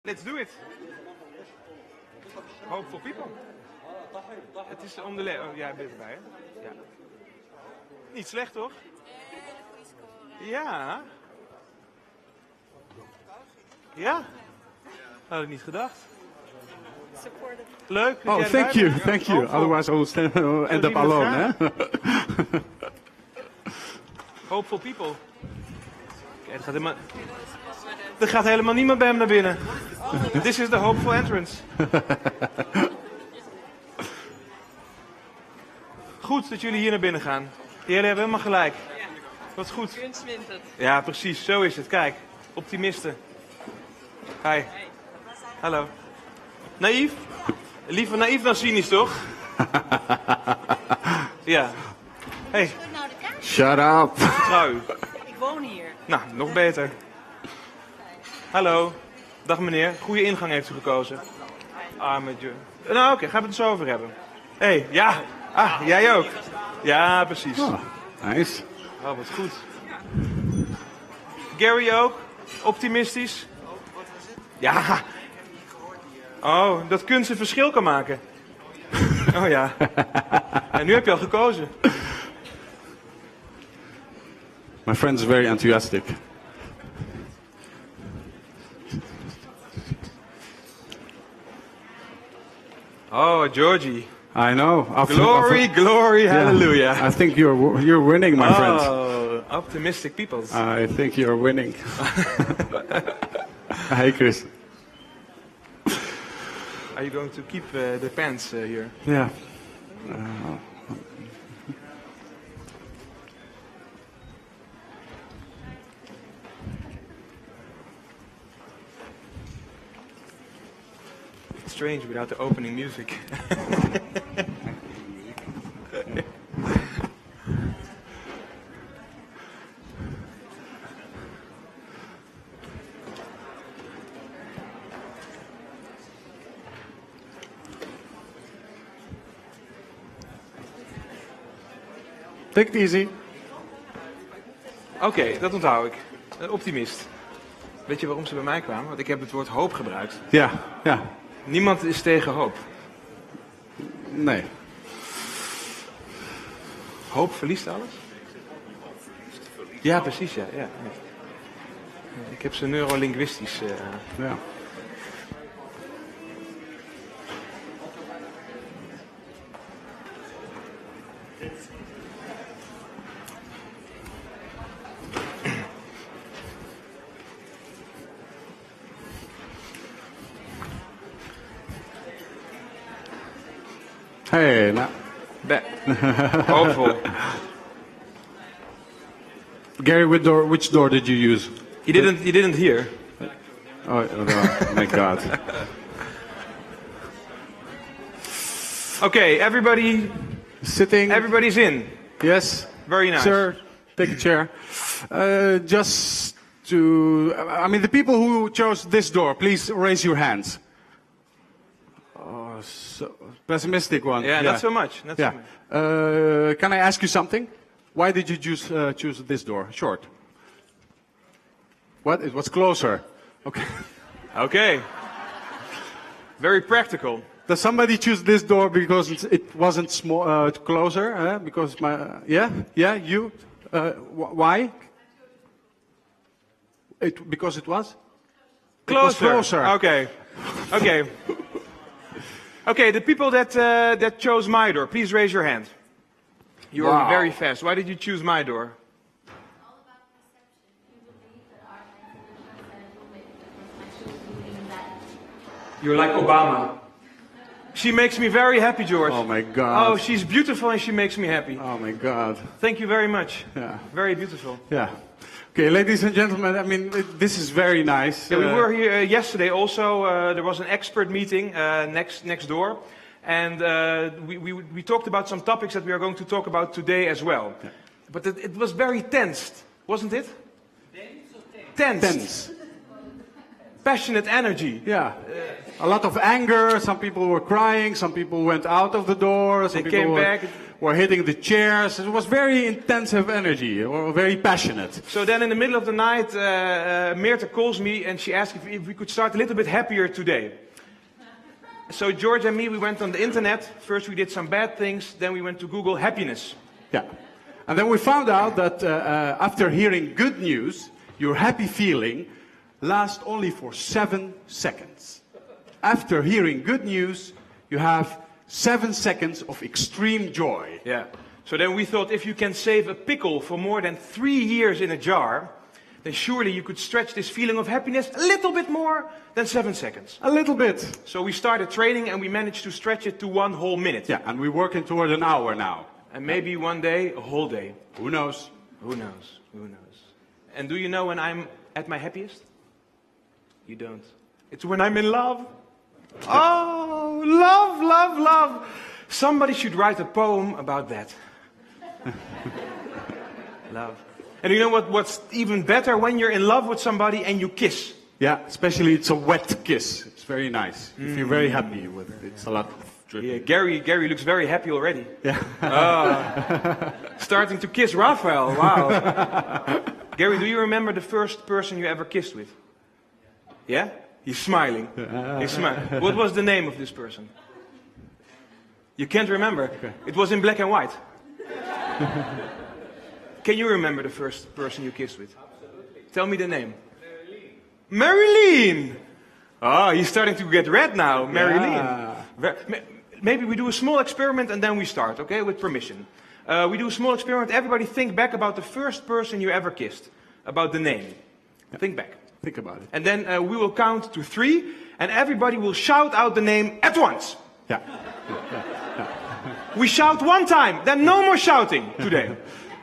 Let's do it. Hopeful people. Het is om de oh, jij bent erbij, hè? Ja. Niet slecht, toch? Ja. Ja. Had ik niet gedacht. Leuk. Oh, thank you, thank you. Otherwise I will end up alone, hè? Hopeful people. Kijk, er gaat helemaal niemand bij hem naar binnen. This is the hopeful entrance. Goed dat jullie hier naar binnen gaan. Jullie hebben helemaal gelijk. Wat goed. Kunst wint het. Ja, precies. Zo is het. Kijk, optimisten. Hi. Hallo. Naïef? Liever naïef dan cynisch, toch? Ja. Hey. Shut up. Vertrouw u. Ik woon hier. Nou, nog beter. Hallo. Dag meneer. Goede ingang heeft u gekozen. Arme Joe. Nou oké, gaan we het er zo over hebben. Hey, ja. Ah, jij ook. Ja, precies. Oh, nice. Oh, wat goed. Gary ook? Optimistisch? Ja. Oh, dat kunst een verschil kan maken. Oh ja. En nu heb je al gekozen. My friend is very enthusiastic. Oh, Georgie. I know. Glory, glory, hallelujah. I think you're winning, my friend. Oh, optimistic people. I think you're winning. Hey, Chris. Are you going to keep the pants here? Yeah. It's strange without the opening music. Take it easy. Oké, dat onthoud ik. Een optimist. Weet je waarom ze bij mij kwamen? Want ik heb het woord hoop gebruikt. Ja, ja. Niemand is tegen hoop. Nee. Hoop verliest alles? Ja, precies, ja. Ja. Ik heb ze neurolinguistisch... Ja. Hey, nou. Hopeful. Gary, which door did you use? You didn't hear. Oh my God. Okay, everybody Sitting. everybody's in. Yes. Very nice. Sir, take a chair. Just to, I mean, the people who chose this door, please raise your hands. Oh, so pessimistic one. Yeah, not so much. Not so much. Can I ask you something? Why did you choose this door? Short. What? It was closer. Okay. Okay. Very practical. Does somebody choose this door because it wasn't small, closer? Because you. Why? Because it was. Closer. It was closer. Okay. Okay. Okay. The people that chose my door, please raise your hand. You are very fast. Why did you choose my door? You're like Obama. She makes me very happy, George. Oh my God. Oh, she's beautiful and she makes me happy. Oh my God. Thank you very much. Yeah. Very beautiful. Yeah. Okay, ladies and gentlemen, I mean, this is very nice. Yeah, we were here yesterday also. There was an expert meeting next door. And we talked about some topics that we are going to talk about today as well. Yeah. But it was very tensed, wasn't it? Tense. Passionate energy. Yeah. A lot of anger. Some people were crying. Some people went out of the door. Some They people came back. were hitting the chairs. It was very intensive energy, or very passionate. So then in the middle of the night, Meerte calls me and she asked if we could start a little bit happier today. So George and me, we went on the internet. First we did some bad things, then we went to Google happiness. Yeah. And then we found out that after hearing good news, your happy feeling lasts only for 7 seconds. After hearing good news, you have 7 seconds of extreme joy. Yeah. So then we thought if you can save a pickle for more than 3 years in a jar, then surely you could stretch this feeling of happiness a little bit more than 7 seconds. A little bit. So we started training and we managed to stretch it to 1 whole minute. Yeah, and we're working toward an hour now. And maybe one day, a whole day. Who knows? Who knows? Who knows? And do you know when I'm at my happiest? You don't. It's when I'm in love. Oh, love, love, love. Somebody should write a poem about that. Love. And you know what's even better? When you're in love with somebody and you kiss. Yeah, especially it's a wet kiss. It's very nice. You feel very happy with it. It's a lot of dripping. Yeah, Gary looks very happy already. Yeah. Starting to kiss Raphael. Wow. Gary, do you remember the first person you ever kissed with? Yeah? He's smiling. He's smiling. What was the name of this person? You can't remember? Okay. It was in black and white. Can you remember the first person you kissed with? Absolutely. Tell me the name. Marilyn! Oh, he's starting to get red now. Marilyn. Yeah. Maybe we do a small experiment and then we start, okay? With permission. We do a small experiment. Everybody think back about the first person you ever kissed. About the name. Yeah. Think back. Think about it. And then we will count to 3 and everybody will shout out the name at once. Yeah. We shout 1 time, then no more shouting today.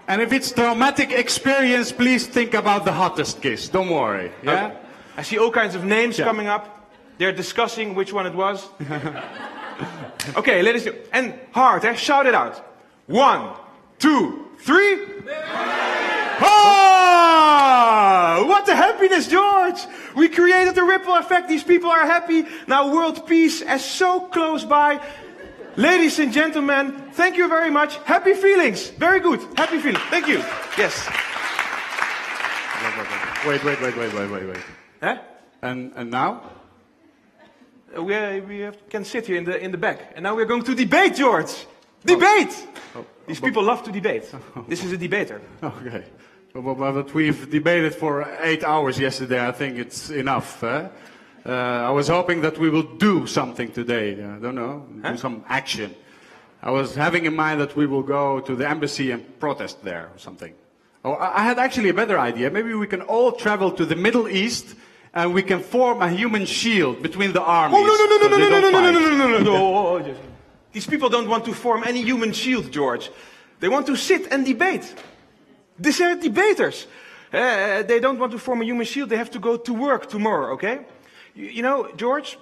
And if it's traumatic experience, please think about the hottest kiss. Don't worry. Yeah? Okay. I see all kinds of names coming up. They're discussing which one it was. Okay, ladies and hard, shout it out. 1, 2, 3. Oh, what a happiness, George! We created a ripple effect. These people are happy. Now world peace is so close by. Ladies and gentlemen, thank you very much. Happy feelings. Very good. Happy feelings. Thank you. Yes. Wait. Huh? And now? We can sit here in the back. And now we're going to debate, George. Debate! These people love to debate. This is a debater. Okay. But we've debated for 8 hours yesterday. I think it's enough. I was hoping that we will do something today. I don't know. Do some action. I was having in mind that we will go to the embassy and protest there or something. Oh, I had actually a better idea. Maybe we can all travel to the Middle East and we can form a human shield between the armies. Oh, no. These people don't want to form any human shield, George. They want to sit and debate. These are debaters. They don't want to form a human shield. They have to go to work tomorrow, okay? You know, George,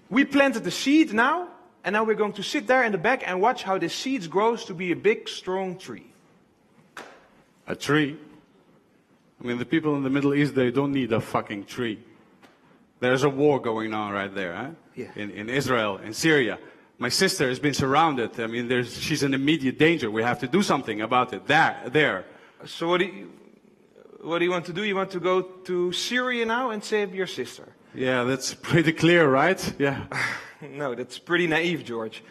we planted the seed now, and now we're going to sit there in the back and watch how the seeds grows to be a big, strong tree. A tree? I mean, the people in the Middle East, they don't need a fucking tree. There's a war going on right there, huh? Yeah. In Israel, in Syria. My sister has been surrounded. I mean, she's in immediate danger. We have to do something about it. There. So what do you want to do? You want to go to Syria now and save your sister? Yeah, that's pretty clear, right? Yeah. No, that's pretty naive, George.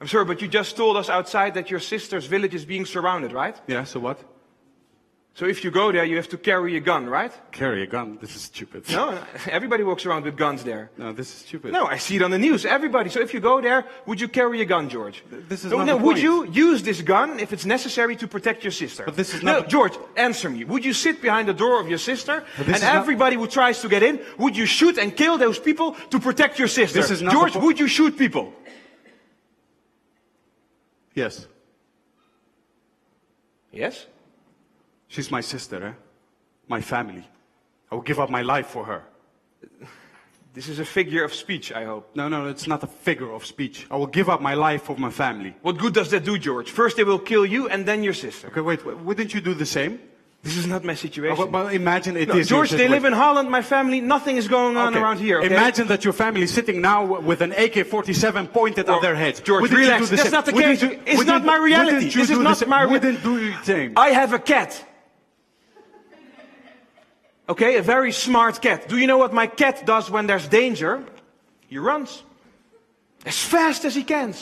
I'm sorry, but you just told us outside that your sister's village is being surrounded, right? Yeah, so what? So if you go there, you have to carry a gun, right? Carry a gun? This is stupid. No, everybody walks around with guns there. No, this is stupid. No, I see it on the news. Everybody. So if you go there, would you carry a gun, George? This is not the point. Would you use this gun if it's necessary to protect your sister? But this is not... No, George, answer me. Would you sit behind the door of your sister and everybody who tries to get in, would you shoot and kill those people to protect your sister? This is not George, would you shoot people? Yes. Yes? She's my sister, eh? My family. I will give up my life for her. This is a figure of speech, I hope. No, it's not a figure of speech. I will give up my life for my family. What good does that do, George? First they will kill you and then your sister. Okay, wait, wouldn't you do the same? This is not my situation. Well, imagine it No, is. George, your they live situation. in Holland, my family, nothing is going on around here. Okay? Imagine that your family is sitting now with an AK-47 pointed at their heads. George, Wouldn't you relax. do the That's same? not the Wouldn't case. you- It's wouldn't- not my reality. wouldn't you This is do not the my same? Wouldn't do the same. I have a cat. Okay, a very smart cat. Do you know what my cat does when there's danger? He runs. As fast as he can.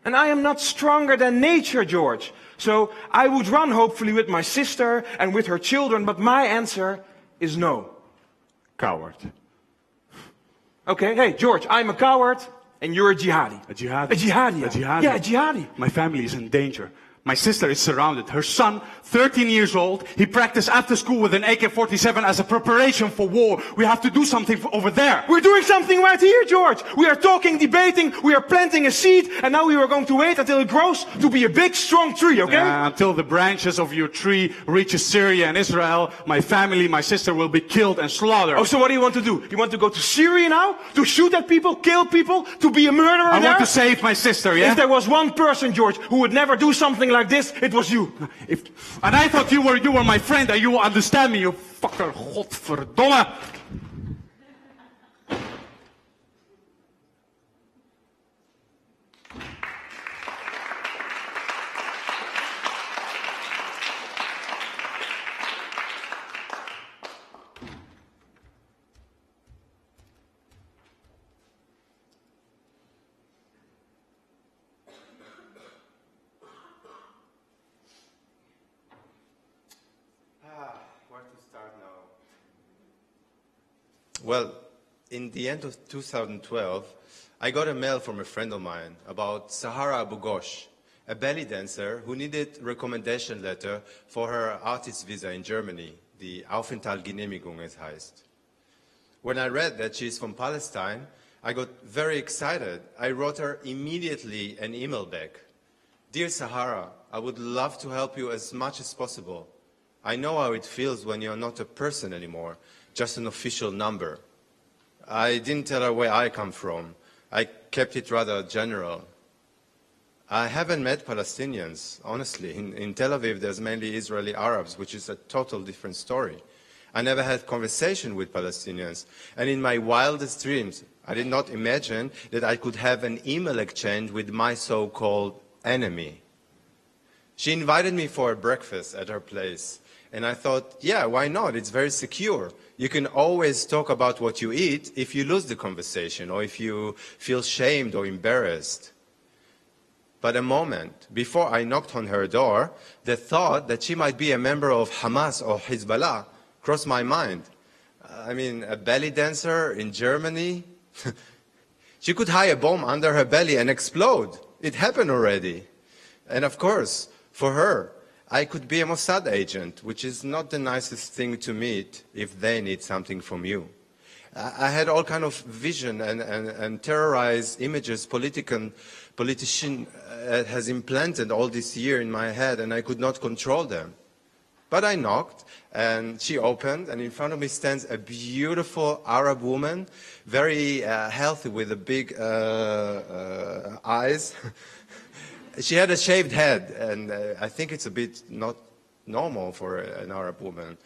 And I am not stronger than nature, George. So I would run hopefully with my sister and with her children, but my answer is no. Coward. Okay, hey, George, I'm a coward and you're a jihadi. A jihadi. A jihadi. A jihadi. Yeah, a jihadi. My family is in danger. My sister is surrounded. Her son, 13 years old, he practiced after school with an AK-47 as a preparation for war. We have to do something over there. We're doing something right here, George. We are talking, debating, we are planting a seed, and now we are going to wait until it grows to be a big, strong tree, okay? Until the branches of your tree reaches Syria and Israel, my family, my sister will be killed and slaughtered. Oh, so what do you want to do? You want to go to Syria now? To shoot at people, kill people, to be a murderer I there? want to save my sister, yeah? If there was one person, George, who would never do something like this, it was you. And I thought you were my friend and you will understand me, you fucker. Godverdomme. Where to start now? Well, in the end of 2012, I got a mail from a friend of mine about Sahara Abu Ghosh, a belly dancer who needed recommendation letter for her artist visa in Germany, the Aufenthaltsgenehmigung es heißt. When I read that she's from Palestine, I got very excited. I wrote her immediately an email back. Dear Sahara, I would love to help you as much as possible. I know how it feels when you're not a person anymore, just an official number. I didn't tell her where I come from. I kept it rather general. I haven't met Palestinians, honestly. In Tel Aviv, there's mainly Israeli Arabs, which is a total different story. I never had conversation with Palestinians. And in my wildest dreams, I did not imagine that I could have an email exchange with my so-called enemy. She invited me for a breakfast at her place. And I thought, yeah, why not? It's very secure. You can always talk about what you eat if you lose the conversation or if you feel shamed or embarrassed. But a moment before I knocked on her door, the thought that she might be a member of Hamas or Hezbollah crossed my mind. I mean, a belly dancer in Germany? She could hide a bomb under her belly and explode. It happened already. And of course, for her, I could be a Mossad agent, which is not the nicest thing to meet if they need something from you. I had all kind of vision and terrorized images politician has implanted all this year in my head, and I could not control them. But I knocked, and she opened, and in front of me stands a beautiful Arab woman, very healthy with the big eyes. She had a shaved head, and I think it's a bit not normal for an Arab woman.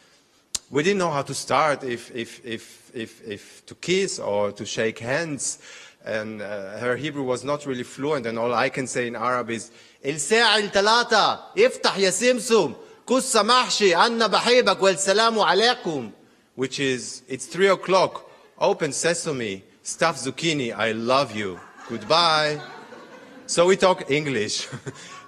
We didn't know how to start, if to kiss or to shake hands, and her Hebrew was not really fluent, and all I can say in Arab is الساعة الثلاثة افتح يا سمسم كس محشي أنا بحبك والسلام عليكم, which is it's 3 o'clock, open sesame, stuffed zucchini, I love you, goodbye. So we talk English.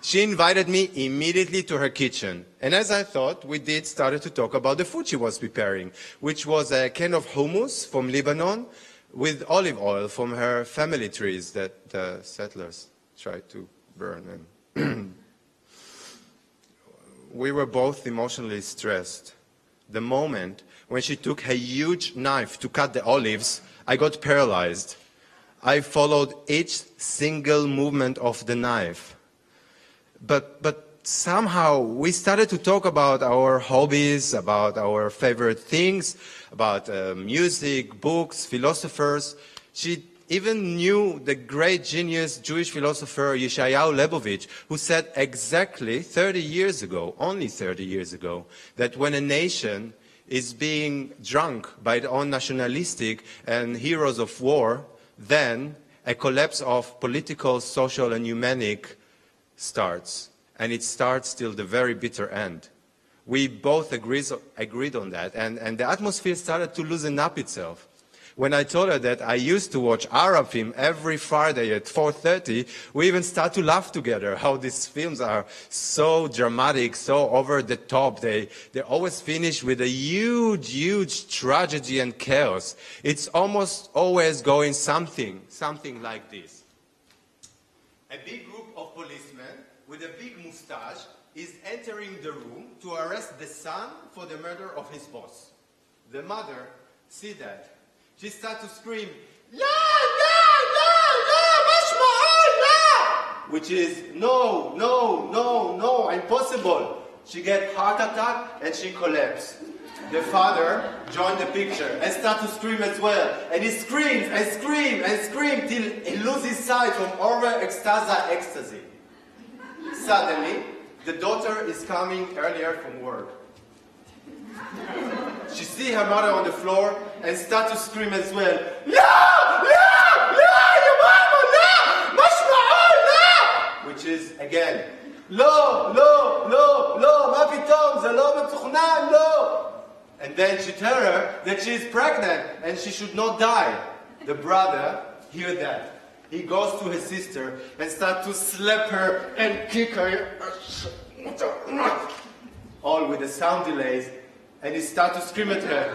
She invited me immediately to her kitchen. And as I thought, we started to talk about the food she was preparing, which was a can of hummus from Lebanon with olive oil from her family trees that the settlers tried to burn. And we were both emotionally stressed. The moment when she took a huge knife to cut the olives, I got paralyzed. I followed each single movement of the knife. But somehow we started to talk about our hobbies, about our favorite things, about music, books, philosophers. She even knew the great genius Jewish philosopher Yeshayahu Lebovich, who said exactly 30 years ago, only 30 years ago, that when a nation is being drunk by their own nationalistic and heroes of war, then a collapse of political, social, and humanic starts. And it starts till the very bitter end. We both agreed on that, and the atmosphere started to loosen up itself. When I told her that I used to watch Arab film every Friday at 4:30, we even start to laugh together, how these films are so dramatic, so over the top. They always finish with a huge, huge tragedy and chaos. It's almost always going something like this. A big group of policemen with a big mustache is entering the room to arrest the son for the murder of his boss. The mother sees that. She starts to scream, "La, la, la, la, mashma'al, la!" Which is, no, no, no, no, impossible. She gets heart attack and she collapses. The father joined the picture and starts to scream as well. And he screams and screams and screams till he loses sight from ecstasy. Suddenly, the daughter is coming earlier from work. She sees her mother on the floor and starts to scream as well. La! La! La! Ya mama! La! Mashma'al! La! Which is, again, lo! Lo! Lo! Lo! Ma pitom! Ze lo metzuchnan! Lo! And then she tells her that she is pregnant and she should not die. The brother hears that. He goes to his sister and starts to slap her and kick her. All with the sound delays. And he starts to scream at her,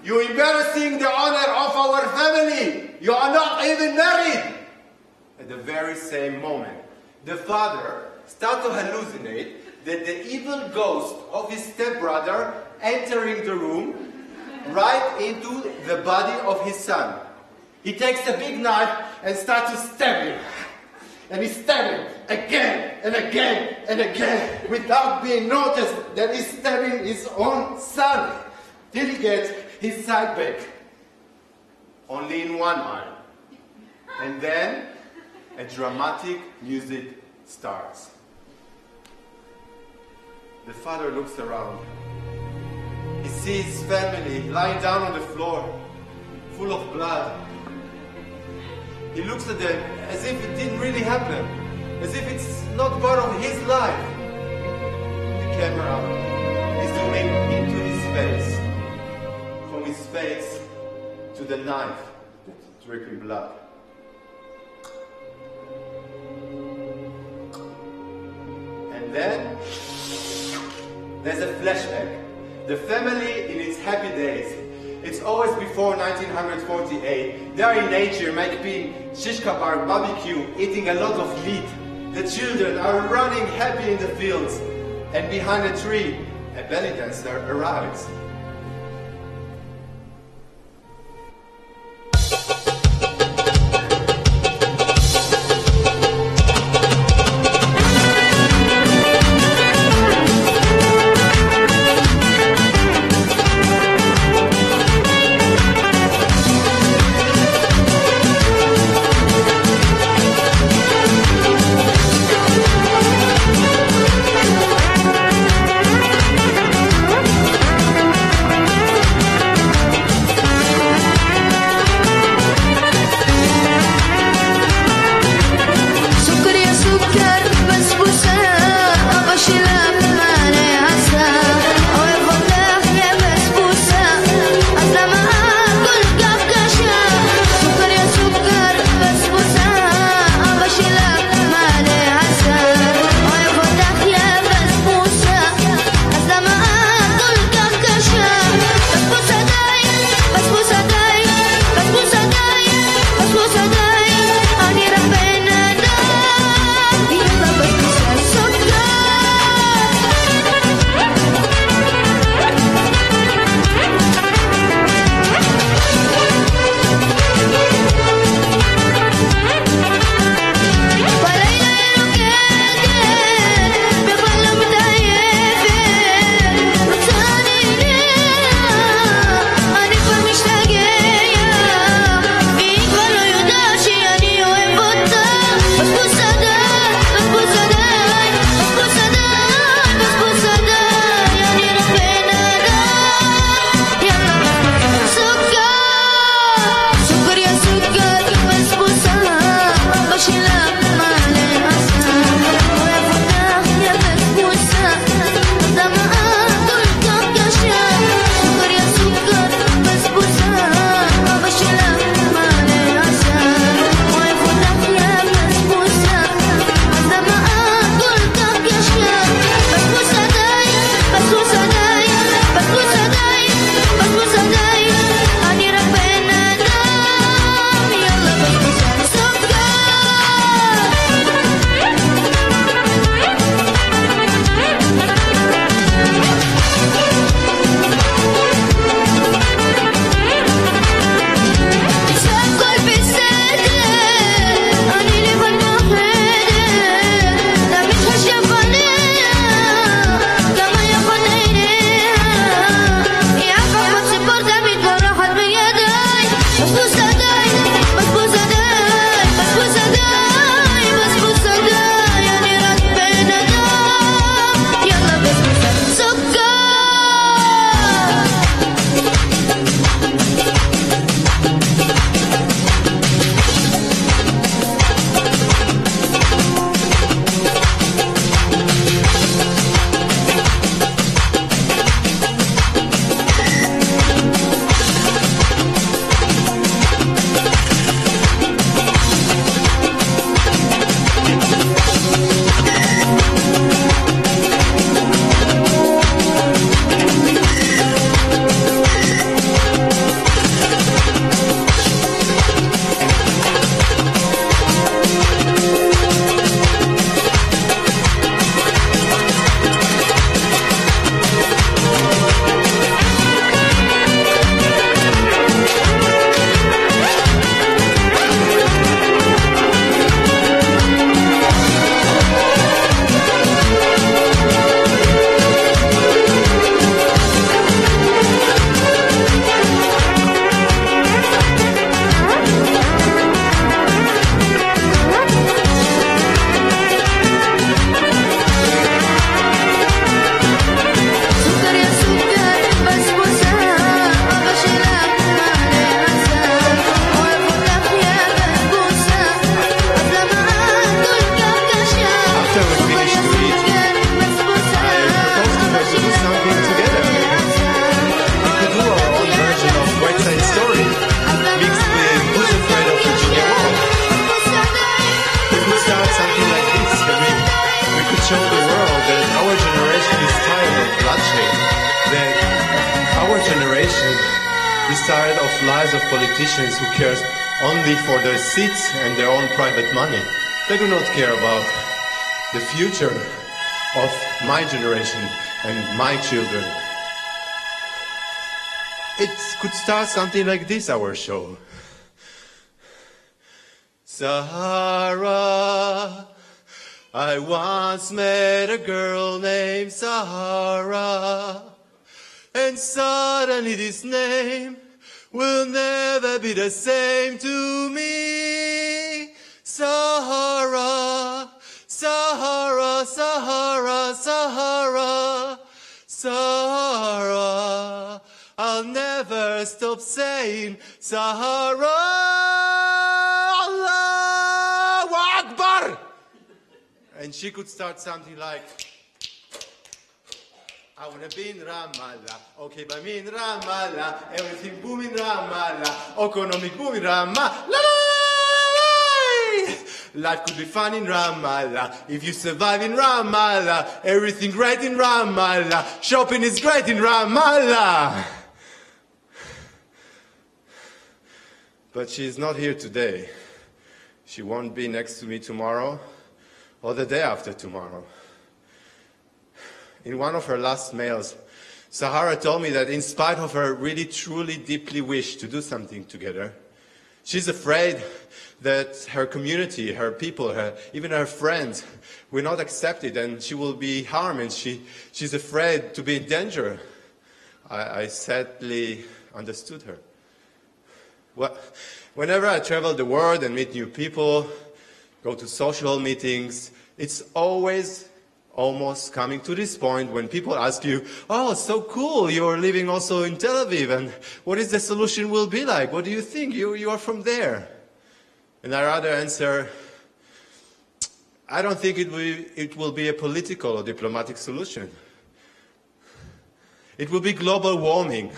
"You're embarrassing the honor of our family! You are not even married!" At the very same moment, the father starts to hallucinate that the evil ghost of his stepbrother entering the room right into the body of his son. He takes a big knife and starts to stab him. And he's stabbing again and again and again without being noticed that he's stabbing his own son till he gets his sight back. Only in one eye. And then a dramatic music starts. The father looks around. He sees his family lying down on the floor, full of blood. He looks at them as if it didn't really happen, as if it's not part of his life. The camera is zooming into his face, from his face to the knife that's dripping blood. And then there's a flashback. The family in its happy days. It's always before 1948. They are in nature, making shish kebab, barbecue, eating a lot of meat. The children are running happy in the fields. And behind a tree, a belly dancer arrives. of politicians who cares only for their seats and their own private money. They do not care about the future of my generation and my children. It could start something like this, our show. Sahara, I once met a girl named Sahara, and suddenly this name will never be the same to me. Sahara, Sahara, Sahara, Sahara, Sahara. I'll never stop saying Sahara. Allahu Akbar. And she could start something like, I wanna be in Ramallah, okay, but me in Ramallah, everything boom in Ramallah, economic boom in Ramallah. Life could be fun in Ramallah, if you survive in Ramallah, everything great in Ramallah, shopping is great in Ramallah. But she's not here today. She won't be next to me tomorrow or the day after tomorrow. In one of her last mails, Sahara told me that in spite of her really, truly, deeply wish to do something together, she's afraid that her community, her people, even her friends will not accept it and she will be harmed and she's afraid to be in danger. I sadly understood her. Whenever I travel the world and meet new people, go to social meetings, it's always almost coming to this point when people ask you, oh, so cool, you're living also in Tel Aviv, and what is the solution will be like? What do you think? You are from there. And I rather answer, I don't think it will be a political or diplomatic solution. It will be global warming.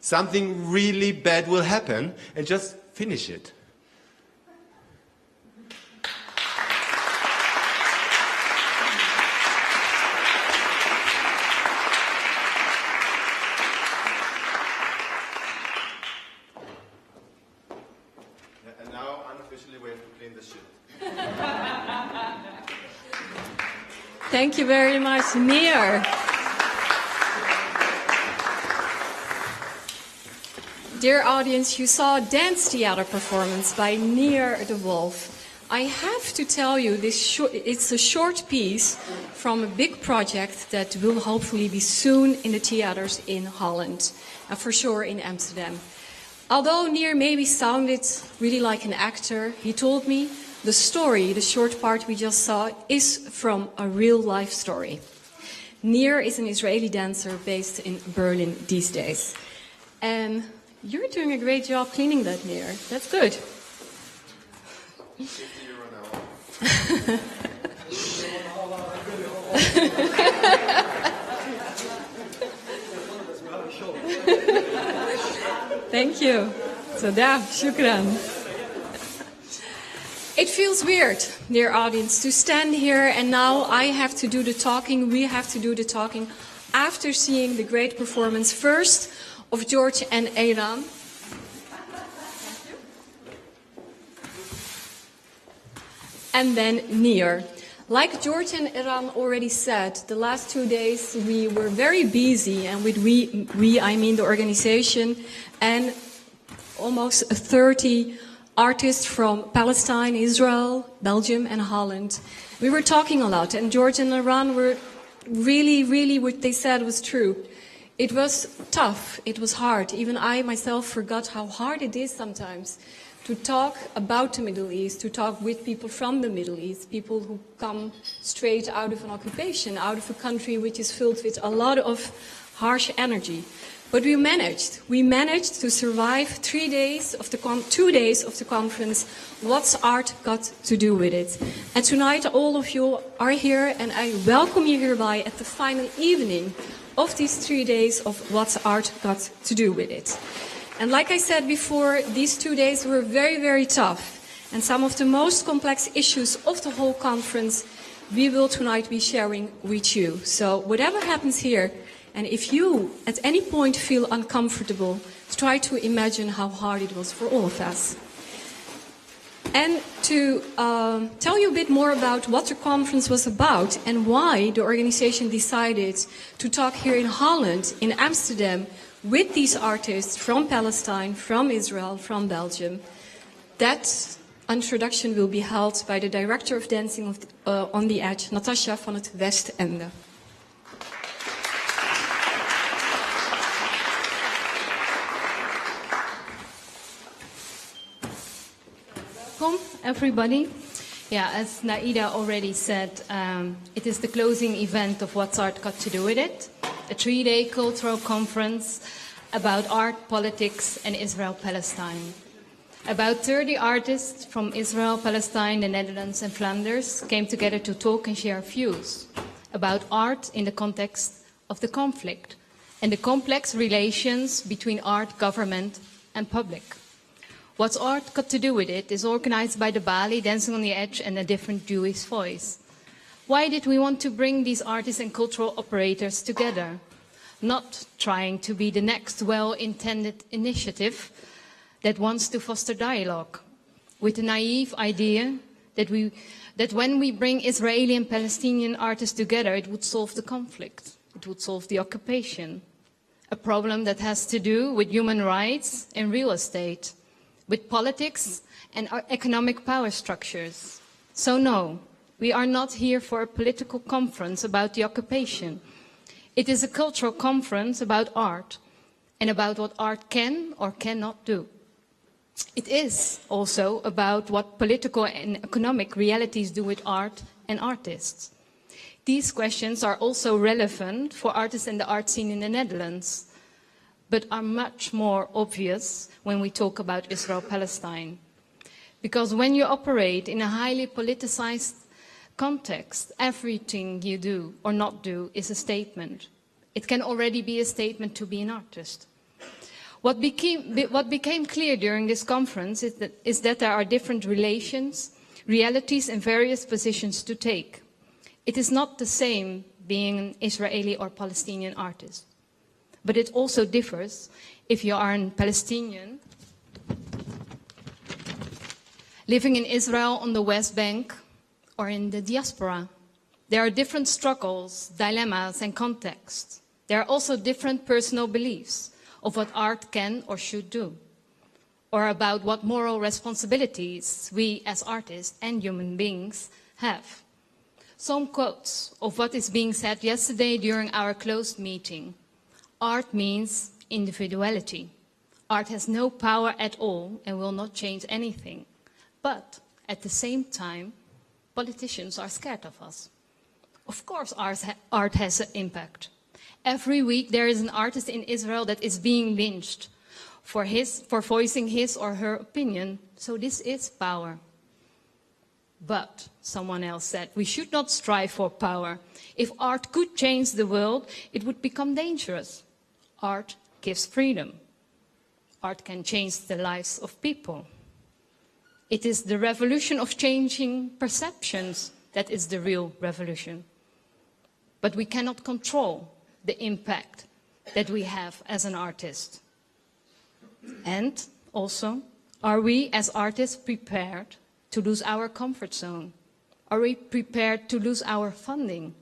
Something really bad will happen, and just finish it. And now, unofficially, we have to clean the shit. Thank you very much, Nir. Dear audience, you saw a dance theater performance by Nir de Wolf. I have to tell you, it's a short piece from a big project that will hopefully be soon in the theaters in Holland, and for sure in Amsterdam. Although Nir maybe sounded really like an actor, he told me the story, the short part we just saw, is from a real life story. Nir is an Israeli dancer based in Berlin these days. And you're doing a great job cleaning that, Nir. That's good. Thank you. Toda, shukran. It feels weird, dear audience, to stand here and now I have to do the talking, we have to do the talking after seeing the great performance first of George and Eran. And then Nir. Like George and Eran already said, the last 2 days we were very busy, and with we I mean the organization, and almost 30 artists from Palestine, Israel, Belgium and Holland. We were talking a lot, and George and Eran were really what they said was true. It was tough, it was hard. Even I myself forgot how hard it is sometimes to talk about the Middle East, to talk with people from the Middle East, people who come straight out of an occupation, out of a country which is filled with a lot of harsh energy. But we managed. We managed to survive 2 days of the conference. What's art got to do with it? And tonight all of you are here, and I welcome you hereby at the final evening of these 3 days of What's Art Got to Do With It. And like I said before, these 2 days were very tough. And some of the most complex issues of the whole conference we will tonight be sharing with you. So whatever happens here, and if you at any point feel uncomfortable, try to imagine how hard it was for all of us. And to tell you a bit more about what the conference was about and why the organization decided to talk here in Holland, in Amsterdam, with these artists from Palestine, from Israel, from Belgium, that introduction will be held by the director of Dancing on the Edge, Natasja van het Westende. Welcome, everybody. Yeah, as Naida already said, it is the closing event of What's Art Got to Do With It, a 3-day cultural conference about art, politics, and Israel-Palestine. About 30 artists from Israel, Palestine, the Netherlands and Flanders came together to talk and share views about art in the context of the conflict and the complex relations between art, government, and public. What's Art Got to Do With It is organized by the Balie, Dancing on the Edge, and A Different Jewish Voice. Why did we want to bring these artists and cultural operators together? Not trying to be the next well-intended initiative that wants to foster dialogue, with the naive idea that when we bring Israeli and Palestinian artists together, it would solve the conflict, it would solve the occupation, a problem that has to do with human rights and real estate, with politics and our economic power structures. So no, we are not here for a political conference about the occupation. It is a cultural conference about art and about what art can or cannot do. It is also about what political and economic realities do with art and artists. These questions are also relevant for artists in the art scene in the Netherlands, but are much more obvious when we talk about Israel-Palestine. Because when you operate in a highly politicized context, everything you do or not do is a statement. It can already be a statement to be an artist. What became clear during this conference is that there are different relations, realities, and various positions to take. It is not the same being an Israeli or Palestinian artist. But it also differs if you are a Palestinian living in Israel on the West Bank or in the diaspora. There are different struggles, dilemmas, and contexts. There are also different personal beliefs of what art can or should do, or about what moral responsibilities we as artists and human beings have. Some quotes of what is being said yesterday during our closed meeting. Art means individuality. Art has no power at all and will not change anything. But at the same time, politicians are scared of us. Of course, art has an impact. Every week there is an artist in Israel that is being lynched for voicing his or her opinion. So this is power. But, someone else said, we should not strive for power. If art could change the world, it would become dangerous. Art gives freedom. Art can change the lives of people. It is the revolution of changing perceptions that is the real revolution. But we cannot control the impact that we have as an artist. And also, are we as artists prepared to lose our comfort zone? Are we prepared to lose our funding?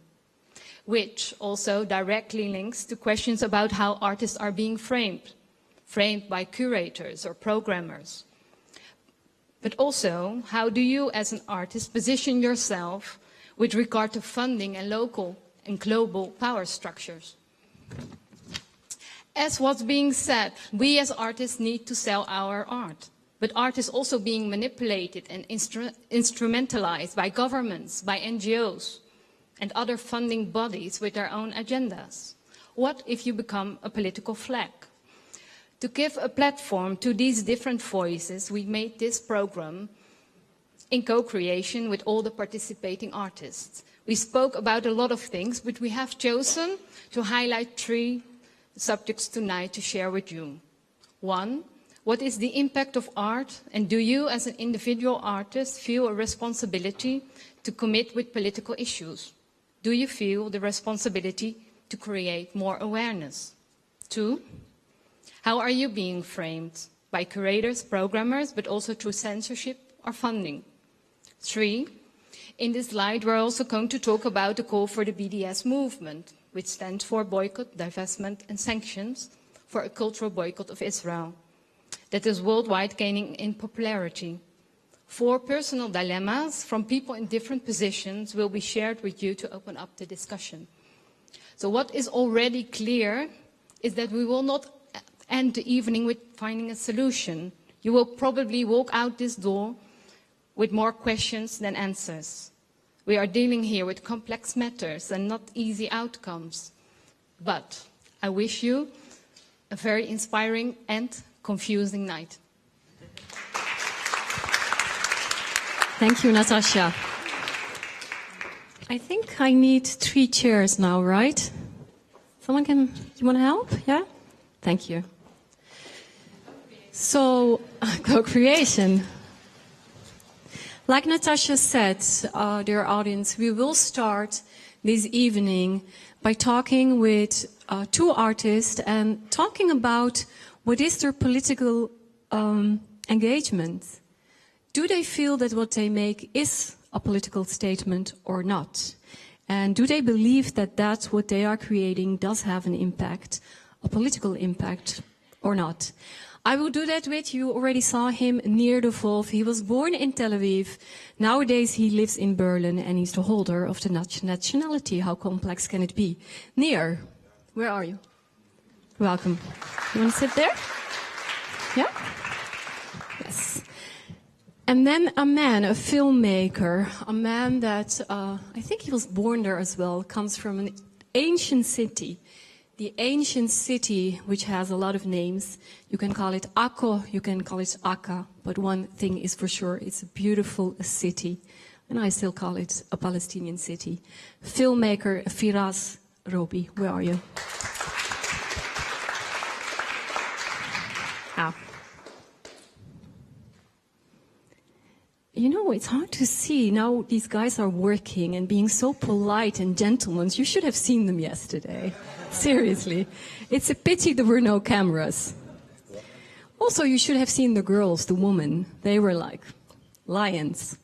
Which also directly links to questions about how artists are being framed by curators or programmers. But also, how do you as an artist position yourself with regard to funding and local and global power structures? As what's being said, we as artists need to sell our art. But art is also being manipulated and instrumentalized by governments, by NGOs, and other funding bodies with their own agendas. What if you become a political flag? To give a platform to these different voices, we made this program in co-creation with all the participating artists. We spoke about a lot of things, but we have chosen to highlight 3 subjects tonight to share with you. 1, what is the impact of art, and do you as an individual artist feel a responsibility to commit with political issues? Do you feel the responsibility to create more awareness? 2, How are you being framed? By curators, programmers, but also through censorship or funding? 3, in this light, we're also going to talk about the call for the BDS movement, which stands for boycott, divestment, and sanctions for a cultural boycott of Israel, that is worldwide gaining in popularity. 4 personal dilemmas from people in different positions will be shared with you to open up the discussion. So what is already clear is that we will not end the evening with finding a solution. You will probably walk out this door with more questions than answers. We are dealing here with complex matters and not easy outcomes. But I wish you a very inspiring and confusing night. Thank you, Natasha. I think I need 3 chairs now, right? Someone can, you want to help? Yeah? Thank you. So, co-creation. Like Natasha said, dear audience, we will start this evening by talking with 2 artists and talking about what is their political engagement. Do they feel that what they make is a political statement or not? And do they believe that that's what they are creating does have an impact, a political impact or not? I will do that with, you already saw him, Nir de Wolf. He was born in Tel Aviv. Nowadays he lives in Berlin and he's the holder of the nationality. How complex can it be? Nir, where are you? Welcome. You want to sit there? Yeah? Yes. And then a man, a filmmaker, a man that, I think he was born there as well, comes from an ancient city. The ancient city, which has a lot of names. You can call it Akko, you can call it Akka, but one thing is for sure, it's a beautiful city. And I still call it a Palestinian city. Filmmaker Firas Robi, where are you? Ah. You know, it's hard to see. Now these guys are working and being so polite and gentlemen. You should have seen them yesterday. Seriously. It's a pity there were no cameras. Also, you should have seen the girls, the women. They were like lions.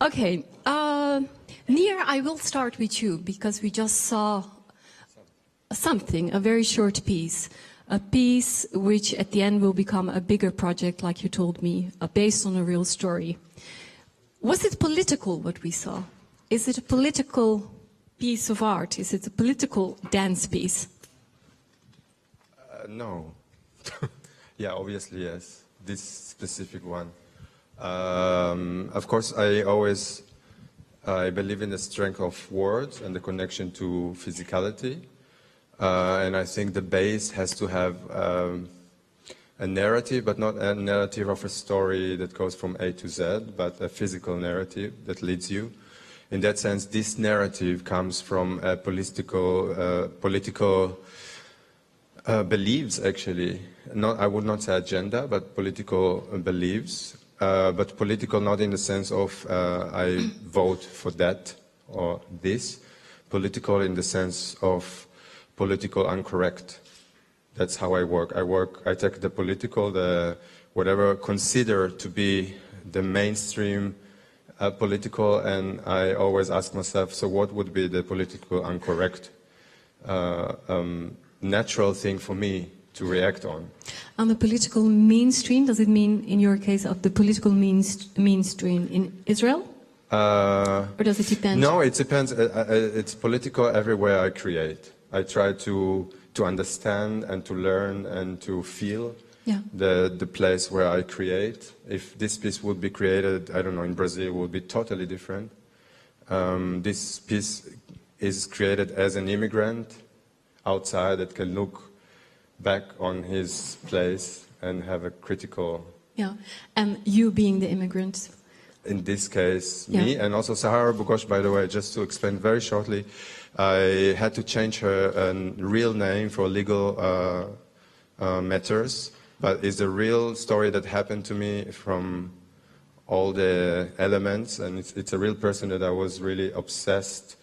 Okay. Nir, I will start with you because we just saw something, a very short piece. A piece which at the end will become a bigger project, like you told me, based on a real story. Was it political, what we saw? Is it a political piece of art? Is it a political dance piece? No. Yeah, obviously, yes. This specific one. Of course, I believe in the strength of words and the connection to physicality. And I think the base has to have a narrative, but not a narrative of a story that goes from A to Z, but a physical narrative that leads you. In that sense, this narrative comes from political beliefs, actually. I would not say agenda, but political beliefs. But political not in the sense of I vote for that or this. Political in the sense of political uncorrect. That's how I work. I take the political, whatever considered to be the mainstream political, and I always ask myself, so what would be the political uncorrect natural thing for me to react on? On the political mainstream, does it mean, in your case, of the political mainstream in Israel? Or does it depend? No, it depends. It's political everywhere I create. I try to understand and to learn and to feel the place where I create. If this piece would be created, I don't know, in Brazil, it would be totally different. This piece is created as an immigrant outside that can look back on his place and have a critical... Yeah, and you being the immigrant. In this case, me, and also Sahara Bugosh, by the way, just to explain very shortly, I had to change her real name for legal matters, but it's a real story that happened to me from all the elements, and it's a real person that I was really obsessed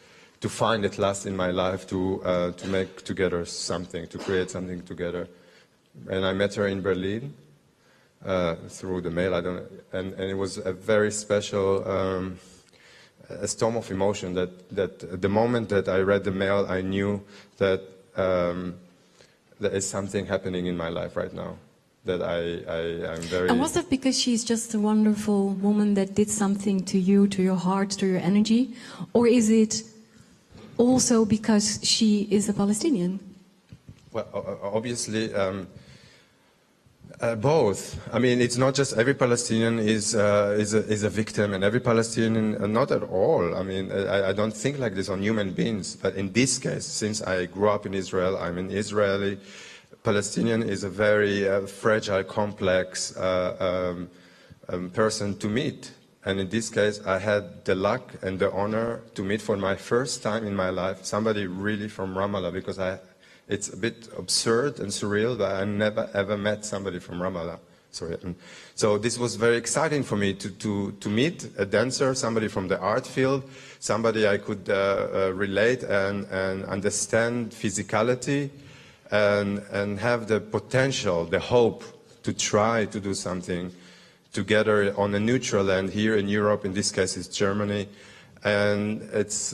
find at last in my life to make together something, to create something together. And I met her in Berlin through the mail. And it was a very special, a storm of emotion. That the moment that I read the mail, I knew that there is something happening in my life right now. That I'm very. And was that because she's just a wonderful woman that did something to you, to your heart, to your energy? Or is it also because she is a Palestinian? Well, obviously, both. I mean, it's not just every Palestinian is a victim, and every Palestinian, not at all. I mean, I don't think like this on human beings. But in this case, since I grew up in Israel, I'm an Israeli. Palestinian is a very fragile, complex person to meet. And in this case, I had the luck and the honor to meet for my first time in my life somebody really from Ramallah, because it's a bit absurd and surreal, but I never ever met somebody from Ramallah. So this was very exciting for me to meet a dancer, somebody from the art field, somebody I could relate and understand physicality, and have the potential, the hope to try to do something together on a neutral land here in Europe. In this case, it's Germany, and it's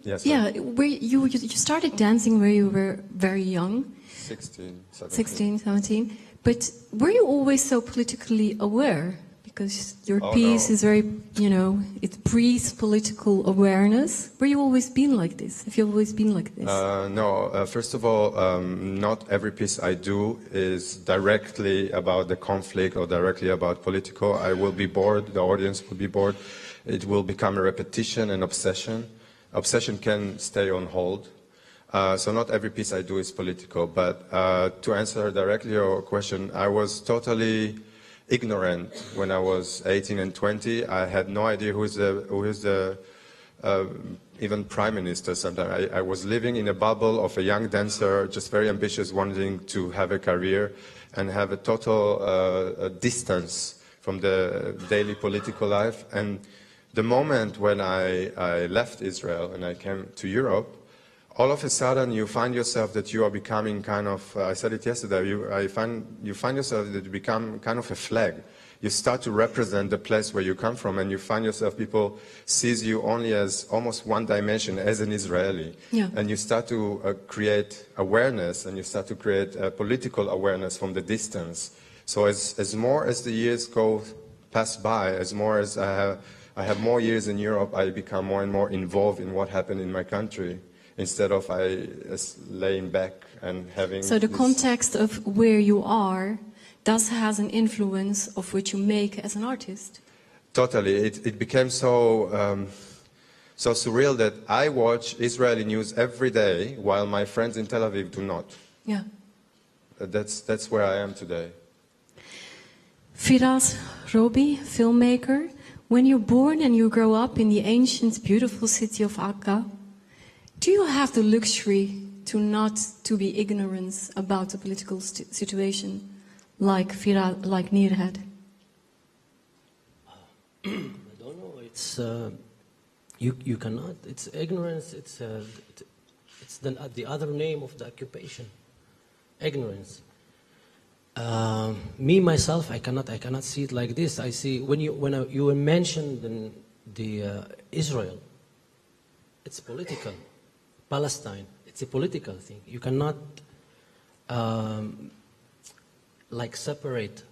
yes. Yeah, you started dancing where you were very young, 16, 17. But were you always so politically aware? Because your piece is very, it breathes political awareness. Were you always been like this? Have you always been like this? No. First of all, not every piece I do is directly about the conflict or directly about political. I will be bored. The audience will be bored. It will become a repetition, an obsession. Obsession can stay on hold. So not every piece I do is political. But to answer directly your question, I was totally ignorant when I was 18 and 20. I had no idea who is the even prime minister sometimes. I was living in a bubble of a young dancer, just very ambitious, wanting to have a career and have a total distance from the daily political life. And the moment when I left Israel and I came to Europe, all of a sudden you find yourself that you are becoming kind of, I said it yesterday, you find yourself that you become kind of a flag. You start to represent the place where you come from, and you find yourself, people sees you only as almost one dimension, as an Israeli. Yeah. And you start to create awareness, and you start to create political awareness from the distance. So as more as the years pass by, as more as I have more years in Europe, I become more and more involved in what happened in my country, instead of laying back and having. So the context of where you are has an influence of what you make as an artist. Totally. It became so surreal that I watch Israeli news every day while my friends in Tel Aviv do not. Yeah. That's where I am today. Firas Robi, filmmaker. When you're born and you grow up in the ancient, beautiful city of Akka, do you have the luxury to be ignorant about the political situation, like Nir had? I don't know. It's you cannot. It's ignorance. It's the other name of the occupation. Ignorance. Me myself, I cannot see it like this. I see when you mentioned the Israel, it's political. Palestine, it's a political thing. You cannot separate.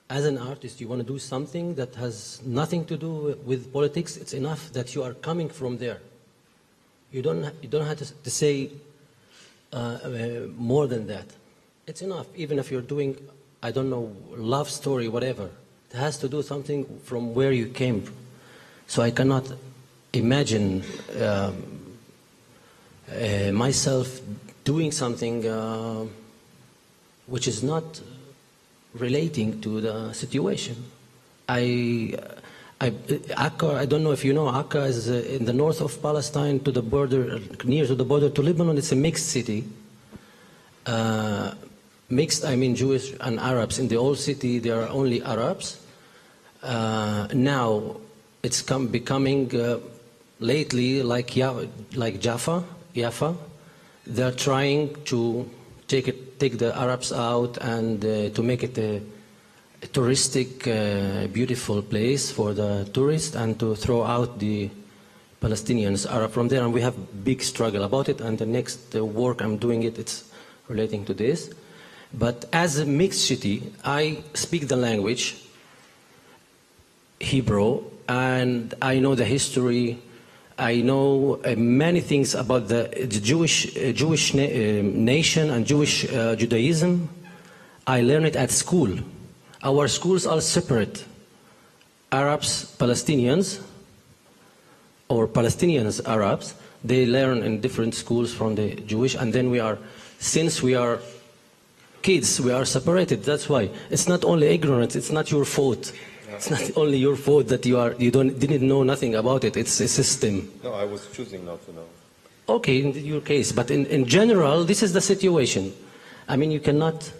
As an artist, you want to do something that has nothing to do with politics. It's enough that you are coming from there. You don't have to say more than that. It's enough. Even if you're doing, I don't know, love story, whatever. It has to do something from where you came from. So I cannot imagine myself doing something which is not relating to the situation. Akka, I don't know if you know, Akka is in the north of Palestine, to the border, near to the border to Lebanon. It's a mixed city. Mixed, I mean Jewish and Arabs. In the old city, there are only Arabs. Now, it's becoming lately like Jaffa. They're trying to take the Arabs out and to make it a touristic, beautiful place for the tourists, and to throw out the Palestinians, Arab from there. And we have big struggle about it. And the next work I'm doing it's relating to this. But as a mixed city, I speak the language Hebrew, and I know the history. I know many things about the Jewish nation and Jewish Judaism. I learned it at school. Our schools are separate. Arabs, Palestinians, or Palestinians, Arabs, they learn in different schools from the Jewish, and then since we are kids, we are separated. That's why. It's not only ignorance, it's not your fault. It's not only your fault that you didn't know nothing about it. It's a system. No, I was choosing not to know. Okay, in your case, but in general, this is the situation. I mean, you cannot.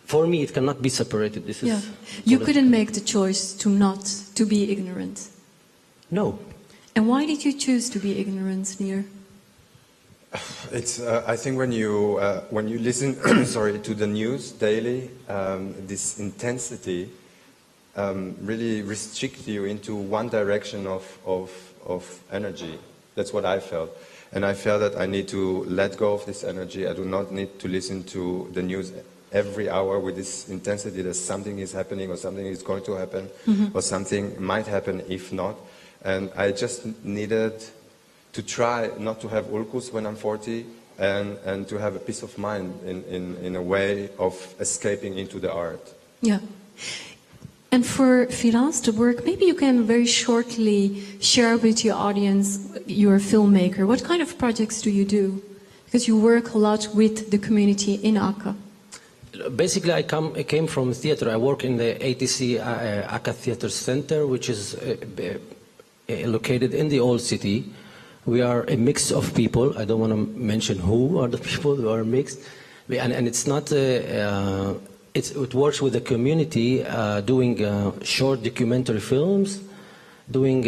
For me, it cannot be separated. This is. You couldn't make the choice to be ignorant. No. And why did you choose to be ignorant, Nir? It's. I think when you listen, to the news daily, this intensity really restricts you into one direction of energy. That's what I felt, and I felt that I need to let go of this energy. I do not need to listen to the news every hour with this intensity that something is happening or something is going to happen, or something might happen if not. And I just needed to try not to have ulkus when I'm 40, and to have a peace of mind in a way of escaping into the art. Yeah. And for Firas to work, maybe you can very shortly share with your audience, you're a filmmaker. What kind of projects do you do? Because you work a lot with the community in Akka. Basically, I came from theater. I work in the ATC Akka Theater Center, which is located in the old city. We are a mix of people. I don't want to mention who are the people who are mixed. And it's not, it works with the community, doing short documentary films, doing,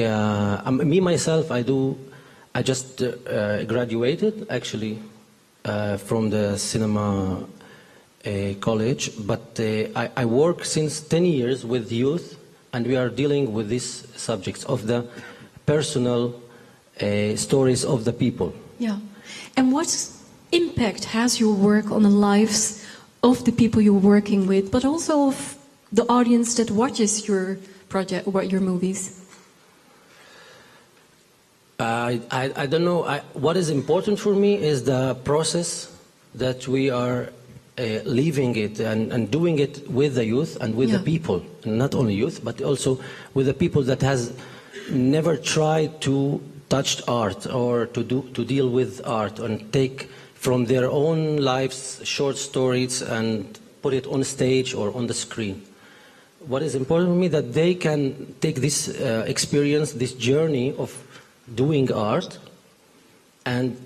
me myself, I just graduated actually from the cinema college, but I work since 10 years with youth, and we are dealing with these subjects of the personal stories of the people. Yeah. And what impact has your work on the lives of the people you're working with, but also of the audience that watches your project or your movies? I don't know. What is important for me is the process that we are leaving it and doing it with the youth and with the people, and not only youth, but also with the people that has never tried to touch art or to deal with art and take from their own lives short stories and put it on stage or on the screen. What is important for me that they can take this experience, this journey of doing art, and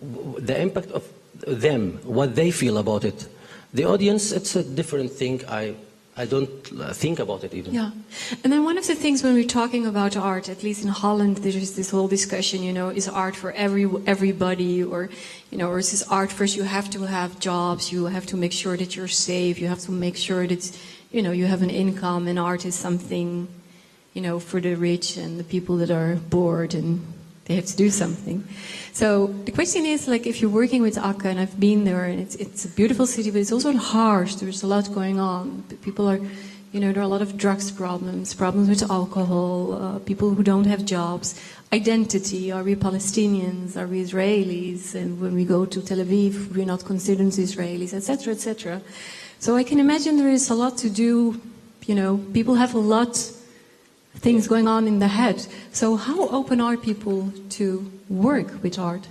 the impact of them, what they feel about it. The audience, it's a different thing. I don't think about it even. Yeah. And then one of the things when we're talking about art, at least in Holland, there is this whole discussion, is art for everybody, or, or is this art first? You have to have jobs, you have to make sure that you're safe, you have to make sure that, you have an income, and art is something, for the rich and the people that are bored and they have to do something. So the question is, if you're working with Akka, and I've been there, and it's a beautiful city, but it's also harsh. There's a lot going on. People are, there are a lot of drugs problems with alcohol, people who don't have jobs, identity. Are we Palestinians? Are we Israelis? And when we go to Tel Aviv, we're not considered Israelis, etc., etc. So I can imagine there is a lot to do. People have a lot things going on in the head. So how open are people to work with art?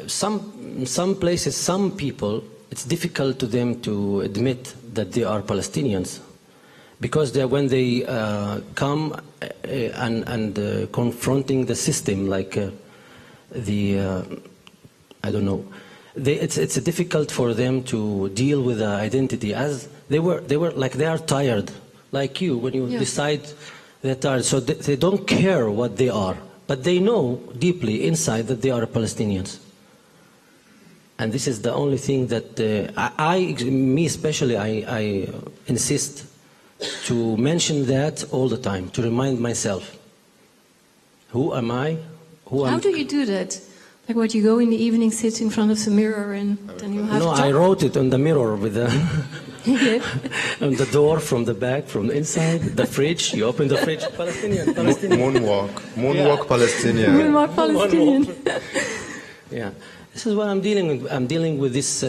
Some places, some people, it's difficult to them to admit that they are Palestinians, because when they come and confronting the system, I don't know, it's difficult for them to deal with the identity, as they are tired like you, when you Yeah. decide that are, so they don't care what they are, but they know deeply inside that they are Palestinians. And this is the only thing that me especially, I insist to mention that all the time, to remind myself, who am I? How do you do that? Like what, you go in the evening, sit in front of the mirror, and then you have No, to I wrote it on the mirror with the Yeah. on the door from the back, from the inside, the fridge. You open the fridge, Palestinian. Moonwalk Palestinian. Moonwalk Palestinian. Yeah, this is what I'm dealing with. I'm dealing with this.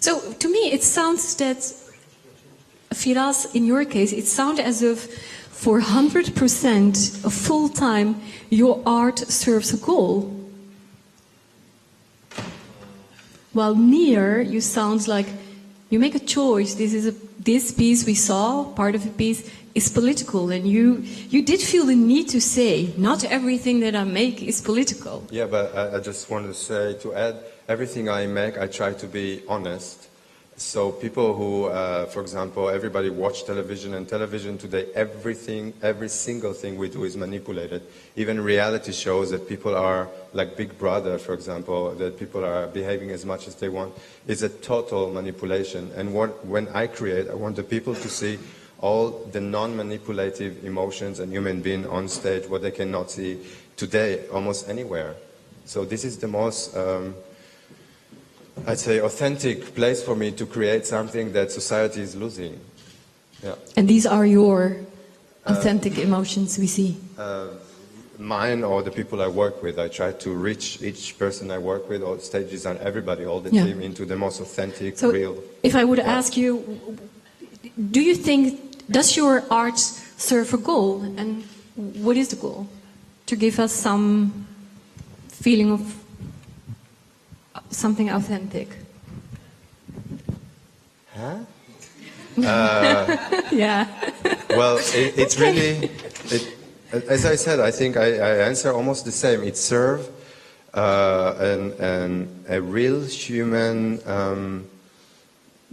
So to me, it sounds that, Firas, in your case, it sounds as if for 100% of full time, your art serves a goal. While near, you sound like you make a choice. This piece we saw, part of the piece, is political, and you did feel the need to say, not everything that I make is political. Yeah, but I just wanted to say, to add, everything I make, I try to be honest. So people who, for example, everybody watch television, and television today, every single thing we do is manipulated. Even reality shows that people are, like Big Brother, for example, that people are behaving as much as they want, is a total manipulation. And when I create, I want the people to see all the non-manipulative emotions and human being on stage, what they cannot see today almost anywhere. So this is the most, I'd say, authentic place for me to create something that society is losing. Yeah. And these are your authentic emotions we see. Mine or the people I work with, I try to reach each person I work with, all stage design, everybody, all the Yeah. team, into the most authentic, So real. if I would ask you, do you think, does your art serve a goal? And what is the goal? To give us some feeling of something authentic. Huh? Yeah. Well, it's really, as I said, I think I answer almost the same. It serves a real human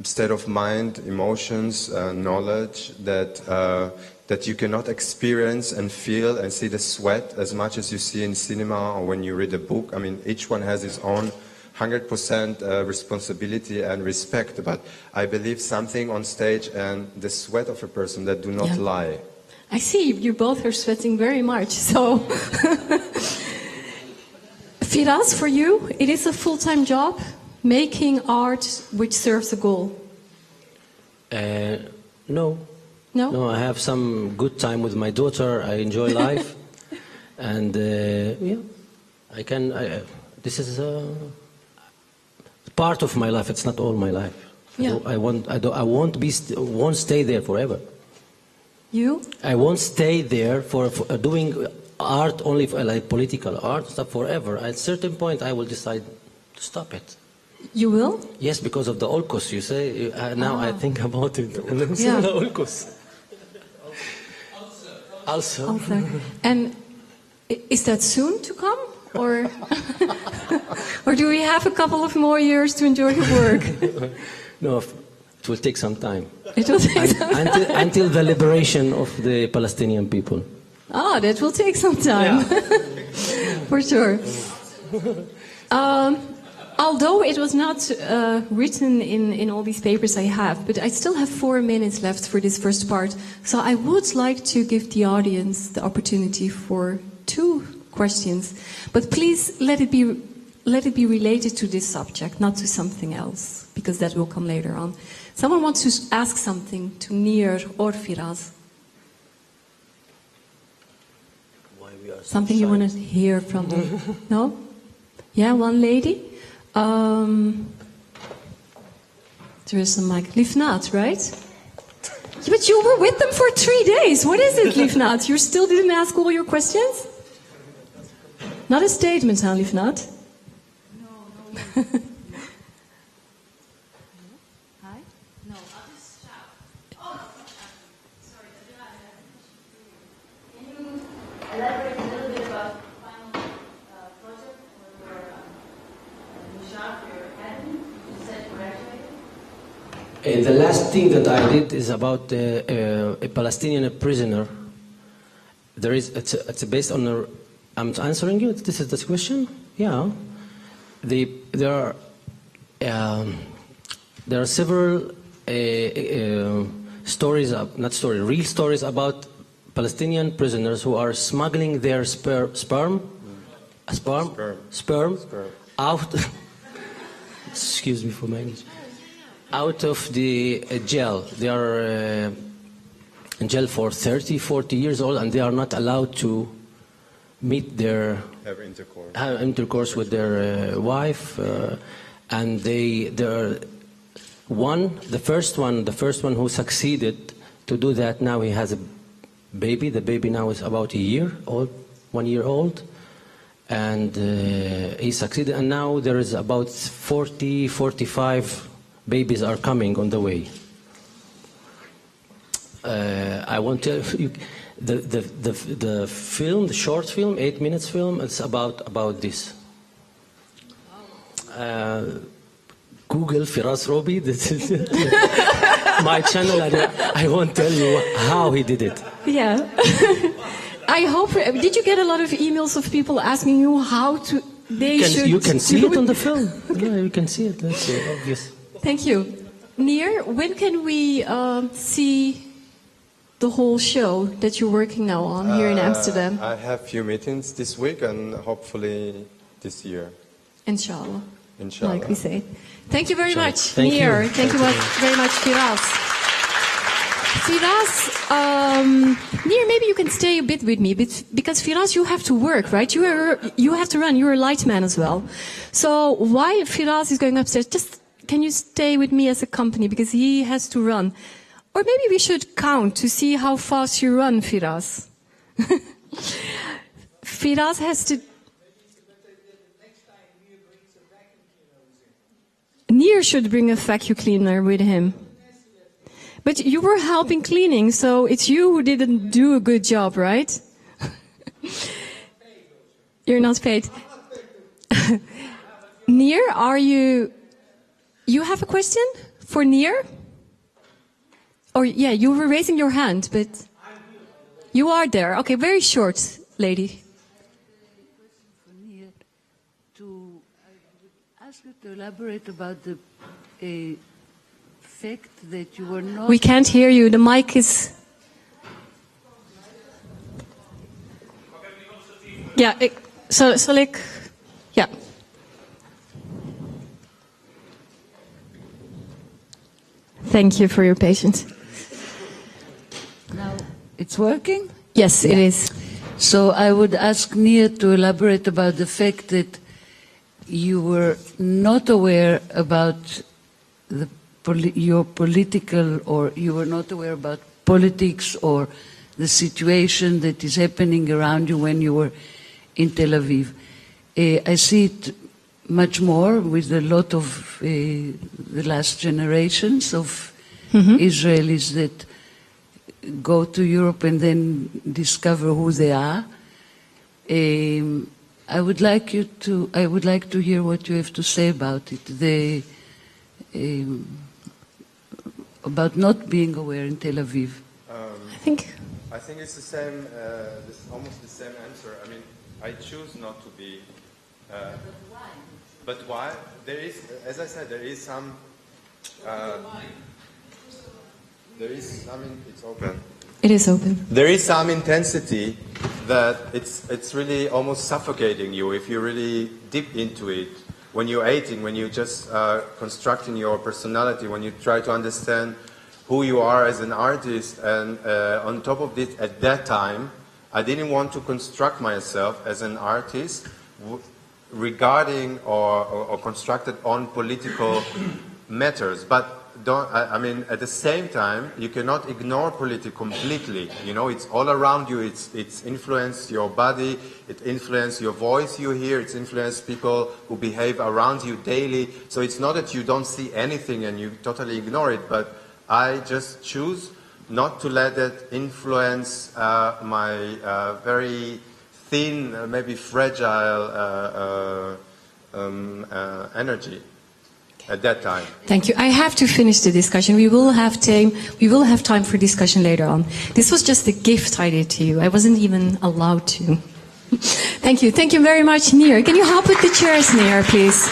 state of mind, emotions, knowledge that you cannot experience and feel and see the sweat as much as you see in cinema or when you read a book. I mean, each one has its own 100% responsibility and respect, but I believe something on stage and the sweat of a person that do not Yeah. lie. I see you both are sweating very much. So, Firas, for you, it is a full-time job, making art which serves a goal. No. No? No, I have some good time with my daughter. I enjoy life, and yeah, I can. This is part of my life. It's not all my life. Yeah. I won't stay there forever. You? I won't stay there for doing art only for, like political art stuff forever. At a certain point, I will decide to stop it. You will? Yes, because of the Olcos, you say. Now I think about it. Yeah. The Olcos. Also. And is that soon to come? Or, or do we have a couple of more years to enjoy your work? No, it will take some time. It will take some time. Until the liberation of the Palestinian people. Oh, that will take some time. For sure. Although it was not written in all these papers I have, but I still have 4 minutes left for this first part. So I would like to give the audience the opportunity for 2 questions. But please let it be related to this subject, not to something else, because that will come later on. Someone wants to ask something to Nir or Firas. Something you want to hear from them? No? Yeah, one lady. There is a mic. Livnat, right? But you were with them for 3 days. What is it, Livnat? You still didn't ask all your questions? Not a statement, huh, Livnat? No. Hi? No, I'll just shout. Oh, sorry. Can you elaborate a little bit about the final project for your job for your academy? You said you graduated? The last thing that I did is about a Palestinian prisoner. It's based on a. I'm answering you. This is the question. Yeah, there are several stories, real stories about Palestinian prisoners who are smuggling their sperm out. Excuse me for my English. Out of the jail. They are in jail for 30, 40 years old, and they are not allowed to meet their have intercourse with their wife, and the first one who succeeded to do that. Now he has a baby. The baby now is about 1 year old, and he succeeded. And now there is about 40, 45 babies are coming on the way. I won't tell you. The film, the short film, 8 minutes film, it's about this. Google Firas Robi. This is my channel, and I won't tell you how he did it. Yeah. I hope. Did you get a lot of emails of people asking you how to? You can see it on the film. Yeah, you can see it. That's obvious. Thank you. Nir, when can we see the whole show that you're working now on here in Amsterdam? I have few meetings this week and hopefully this year. Inshallah. Inshallah. Like we say. Thank you very much, Thank Nir. you. Thank you very much, Firas. Firas, Nir, maybe you can stay a bit with me, because Firas, you have to work, right? You have to run. You're a light man as well. So while Firas is going upstairs, just can you stay with me as a company, because he has to run. Or maybe we should count to see how fast you run, Firas. Firas has to... Nir should bring a vacuum cleaner with him. But you were helping cleaning, so it's you who didn't do a good job, right? You're not paid. Nir, you have a question for Nir? Or yeah, you were raising your hand, but you are there. Okay, very short, lady. I would ask you to elaborate about the fact that you were not. We can't hear you. The mic is. Ja, zal ik. Ja. Thank you for your patience. Now it's working? Yes, it is. So I would ask Nia to elaborate about the fact that you were not aware about your political, or you were not aware about politics or the situation that is happening around you when you were in Tel Aviv. I see it much more with a lot of the last generations of Israelis that go to Europe and then discover who they are. I would like to hear what you have to say about it. About not being aware in Tel Aviv. I think it's the same, almost the same answer. I mean, I choose not to be. But why? There is, as I said, there is some. It's open. it is open. There is some intensity that it's really almost suffocating you if you really dip into it. When you're 18, when you're just constructing your personality, when you try to understand who you are as an artist, and on top of this, at that time, I didn't want to construct myself as an artist regarding or constructed on political matters. But at the same time, you cannot ignore politics completely. You know, it's all around you. It's influenced your body. It influences your voice you hear. It's influenced people who behave around you daily. So it's not that you don't see anything and you totally ignore it, but I just choose not to let it influence my very thin, maybe fragile energy. at that time. Thank you. I have to finish the discussion. We will have time for discussion later on. This was just a gift I did to you. I wasn't even allowed to. Thank you. Thank you very much, Nir. Can you help with the chairs, Nir, please?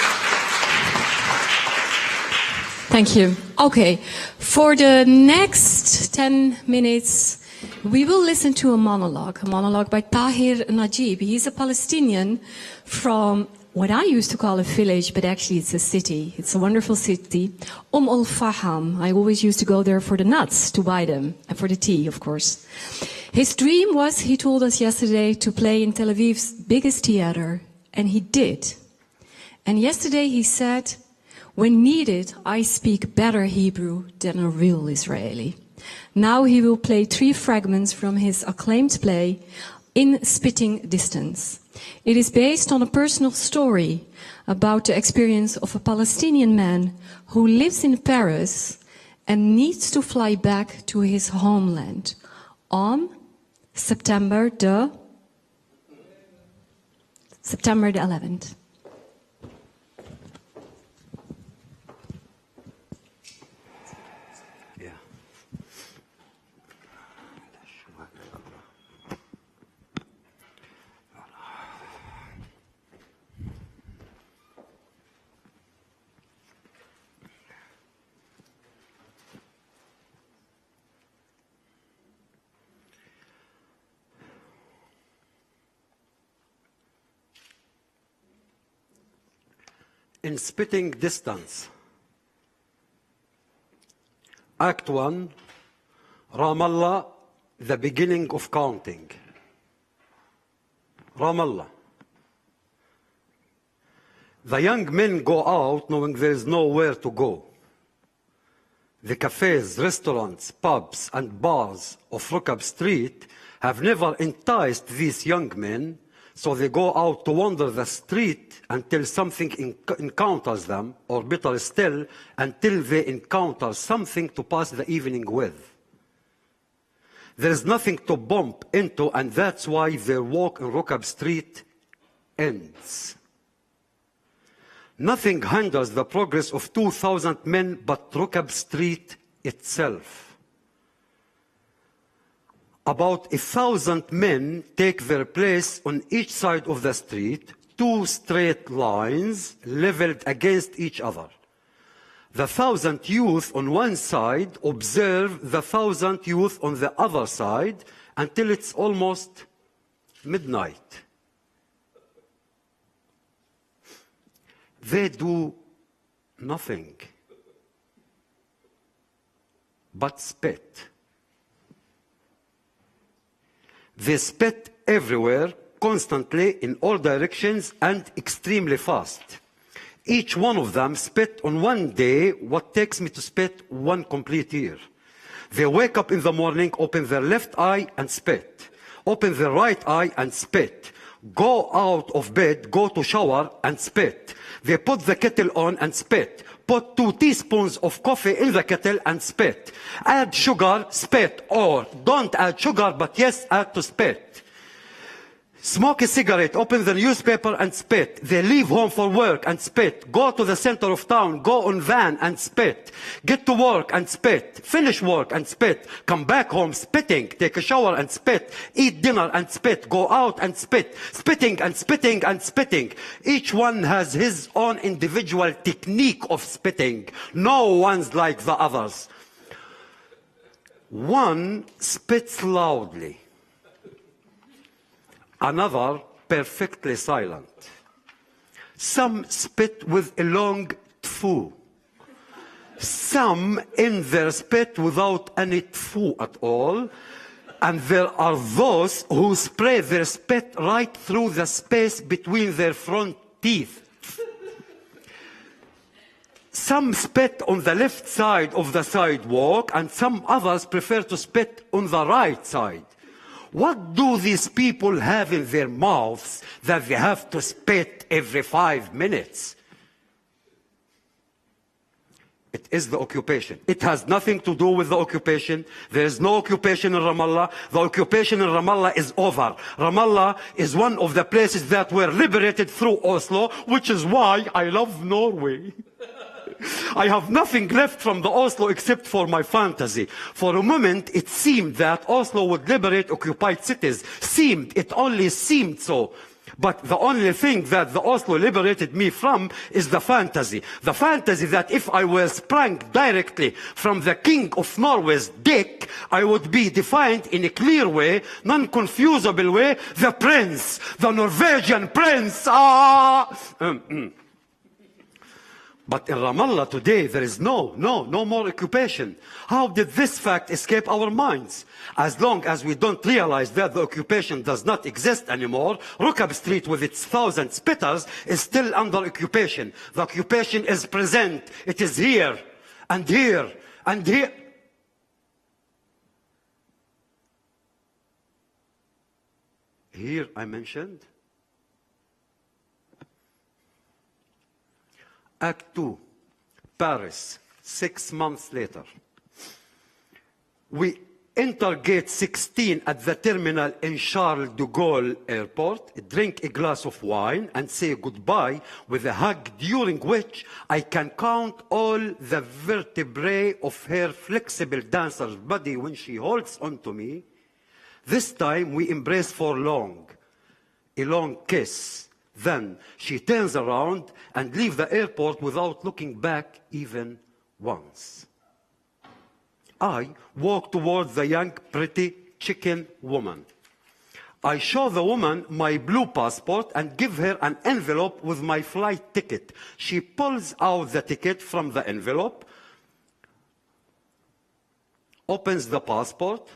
Thank you. Okay. For the next 10 minutes, we will listen to a monologue by Tahir Najib. He's a Palestinian from what I used to call a village, but actually it's a city. It's a wonderful city. Al-Faham. I always used to go there for the nuts, to buy them, and for the tea, of course. His dream was, he told us yesterday, to play in Tel Aviv's biggest theater, and he did. And yesterday he said, when needed, I speak better Hebrew than a real Israeli. Now he will play 3 fragments from his acclaimed play, In Spitting Distance. It is based on a personal story about the experience of a Palestinian man who lives in Paris and needs to fly back to his homeland on September the 11th. In Spitting Distance. Act 1, Ramallah, the beginning of counting. Ramallah. The young men go out knowing there is nowhere to go. The cafes, restaurants, pubs, and bars of Rukab Street have never enticed these young men, so they go out to wander the street until something encounters them, or better still, until they encounter something to pass the evening with. There is nothing to bump into, and that's why their walk in Rukab Street ends. Nothing hinders the progress of 2,000 men but Rukab Street itself. About 1,000 men take their place on each side of the street, 2 straight lines leveled against each other. The 1,000 youth on one side observe the 1,000 youth on the other side until it's almost midnight. They do nothing but spit. They spit everywhere, constantly, in all directions, and extremely fast. Each one of them spit on one day what takes me to spit 1 complete year. They wake up in the morning, open their left eye and spit. Open their right eye and spit. Go out of bed, go to shower and spit. They put the kettle on and spit. Put 2 teaspoons of coffee in the kettle and spit. Add sugar, spit, or don't add sugar, but yes, add to spit. Smoke a cigarette, open the newspaper and spit. They leave home for work and spit. Go to the center of town, go on van and spit. Get to work and spit. Finish work and spit. Come back home spitting. Take a shower and spit. Eat dinner and spit. Go out and spit. Spitting and spitting and spitting. Each one has his own individual technique of spitting. No one's like the others. One spits loudly. Another perfectly silent. Some spit with a long tfu. Some in their spit without any tfu at all. And there are those who spray their spit right through the space between their front teeth. Some spit on the left side of the sidewalk, and some others prefer to spit on the right side. What do these people have in their mouths that they have to spit every 5 minutes? It is the occupation. It has nothing to do with the occupation. There is no occupation in Ramallah. The occupation in Ramallah is over. Ramallah is one of the places that were liberated through Oslo, which is why I love Norway. I have nothing left from the Oslo except for my fantasy. For a moment, it seemed that Oslo would liberate occupied cities. It only seemed so. But the only thing that the Oslo liberated me from is the fantasy. The fantasy that if I were sprung directly from the King of Norway's dick, I would be defined in a clear way, non-confusable way, the prince, the Norwegian prince. But in Ramallah today, there is no more occupation. How did this fact escape our minds? As long as we don't realize that the occupation does not exist anymore, Rukab Street with its 1,000 spitters is still under occupation. The occupation is present. It is here, and here, and here. Here I mentioned Act 2, Paris, 6 months later. We enter gate 16 at the terminal in Charles de Gaulle Airport, drink a glass of wine and say goodbye with a hug during which I can count all the vertebrae of her flexible dancer's body when she holds on to me. This time we embrace for long, a long kiss. Then she turns around and leaves the airport without looking back even once. I walk towards the young, pretty chicken woman. I show the woman my blue passport and give her an envelope with my flight ticket. She pulls out the ticket from the envelope, opens the passport,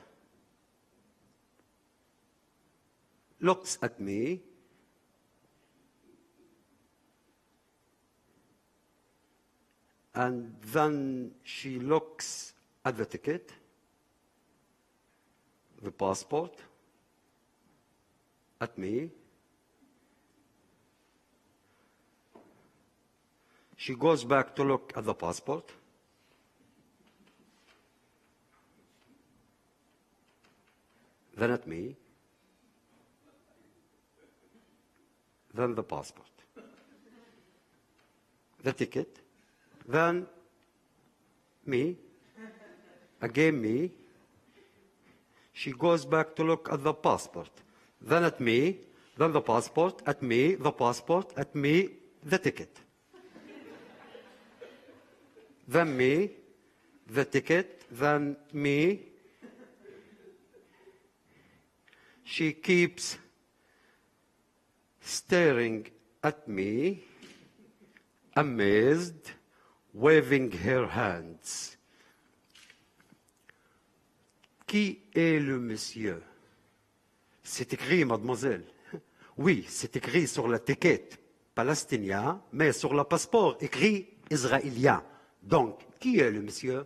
looks at me, and then she looks at the ticket, the passport, at me. She goes back to look at the passport. Then at me. Then the passport. The ticket. Then me, again me. She goes back to look at the passport. Then at me, then the passport, at me, the passport, at me, the ticket. Then me, the ticket, then me. She keeps staring at me, amazed, waving her hands. Qui est le monsieur? C'est écrit, mademoiselle. Oui, c'est écrit sur l'étiquette palestinien, mais sur le passeport écrit israélien. Donc, qui est le monsieur?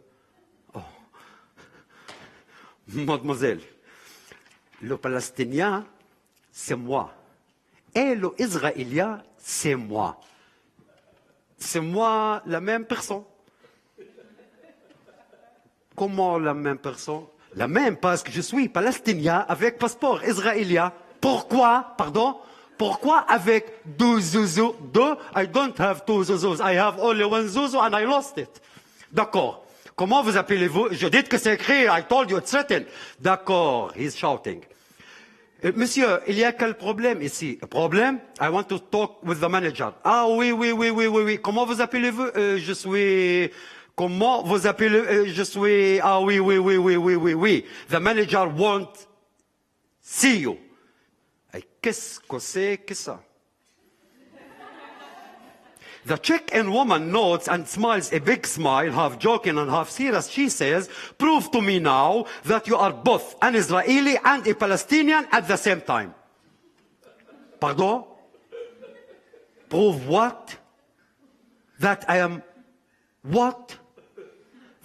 Oh. Mademoiselle, le palestinien, c'est moi. Et le israélien, c'est moi. C'est moi la même personne. Comment la même personne? La même parce que je suis palestinien avec passeport israélien. Pourquoi? Pardon? Pourquoi avec deux zouzous? Deux? I don't have two zouzous. I have only one zouzou and I lost it. D'accord. Comment vous appelez-vous? Je dis que c'est écrit. I told you it's written. D'accord. He's shouting. Monsieur, il y a quel problème ici? Problème? I want to talk with the manager. Ah oui. Comment vous appelez-vous? Je suis... Comment vous appelez? Je suis... Ah oui. The manager won't see you. Qu'est-ce que c'est que ça? The Czech woman nods and smiles a big smile, half joking and half serious. She says, prove to me now that you are both an Israeli and a Palestinian at the same time. Pardon? Prove what? That I am what?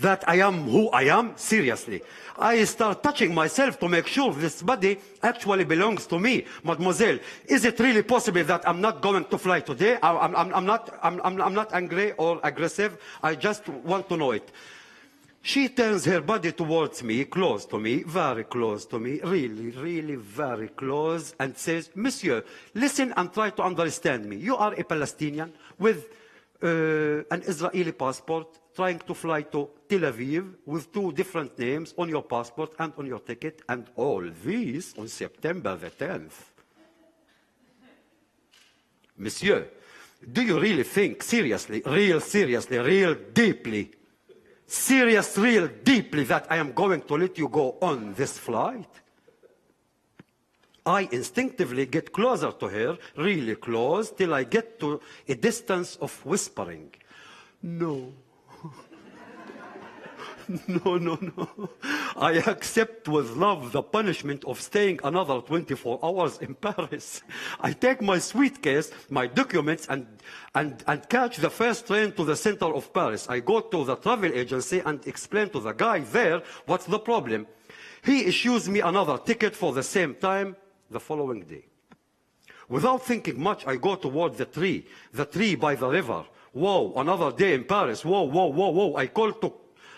That I am who I am? Seriously. I start touching myself to make sure this body actually belongs to me. Mademoiselle, is it really possible that I'm not going to fly today? I'm not angry or aggressive. I just want to know it. She turns her body towards me, close to me, very close to me, really very close, and says, Monsieur, listen and try to understand me. You are a Palestinian with an Israeli passport trying to fly to Tel Aviv with 2 different names on your passport and on your ticket, and all these on September the 10th. Monsieur, do you really think seriously, real deeply, real deeply that I am going to let you go on this flight? I instinctively get closer to her, really close, till I get to a distance of whispering. No. No. I accept with love the punishment of staying another 24 hours in Paris. I take my suitcase, my documents, and catch the first train to the center of Paris. I go to the travel agency and explain to the guy there what's the problem. He issues me another ticket for the same time the following day. Without thinking much, I go toward the tree by the river. Whoa, another day in Paris. Whoa.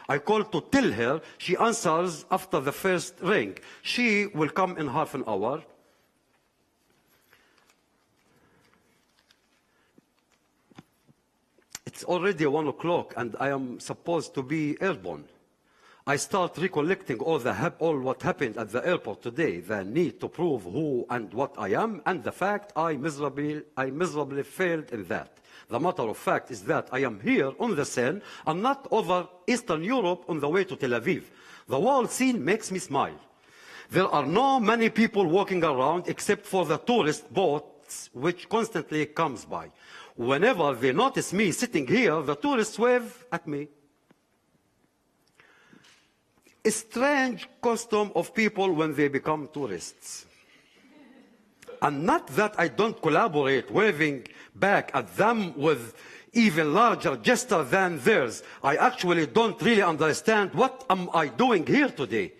I call to tell her. She answers after the first ring. She will come in half an hour. It's already 1 o'clock and I am supposed to be airborne. I start recollecting all what happened at the airport today, the need to prove who and what I am, and the fact I miserably failed in that. The matter of fact is that I am here on the Seine and not over Eastern Europe on the way to Tel Aviv. The world scene makes me smile. There are not many people walking around except for the tourist boats which constantly comes by. Whenever they notice me sitting here, the tourists wave at me. A strange custom of people when they become tourists. And not that I don't collaborate, waving back at them with even larger gesture than theirs. I actually don't really understand what am I doing here today.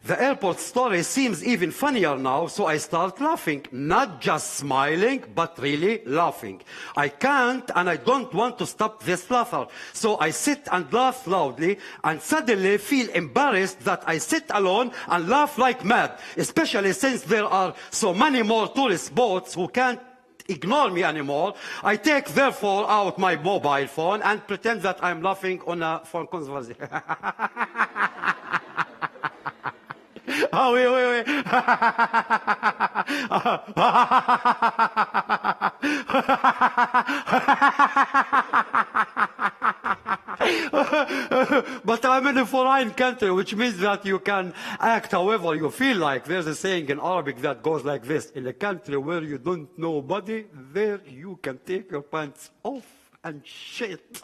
The airport story seems even funnier now, so I start laughing. Not just smiling, but really laughing. I can't and I don't want to stop this laughter. So I sit and laugh loudly and suddenly feel embarrassed that I sit alone and laugh like mad, especially since there are so many more tourist boats who can't ignore me anymore. I take therefore out my mobile phone and pretend that I'm laughing on a phone conversation. Ah oui. But I'm in a foreign country, which means that you can act however you feel like. There's a saying in Arabic that goes like this: in a country where you don't know nobody, there you can take your pants off and shit.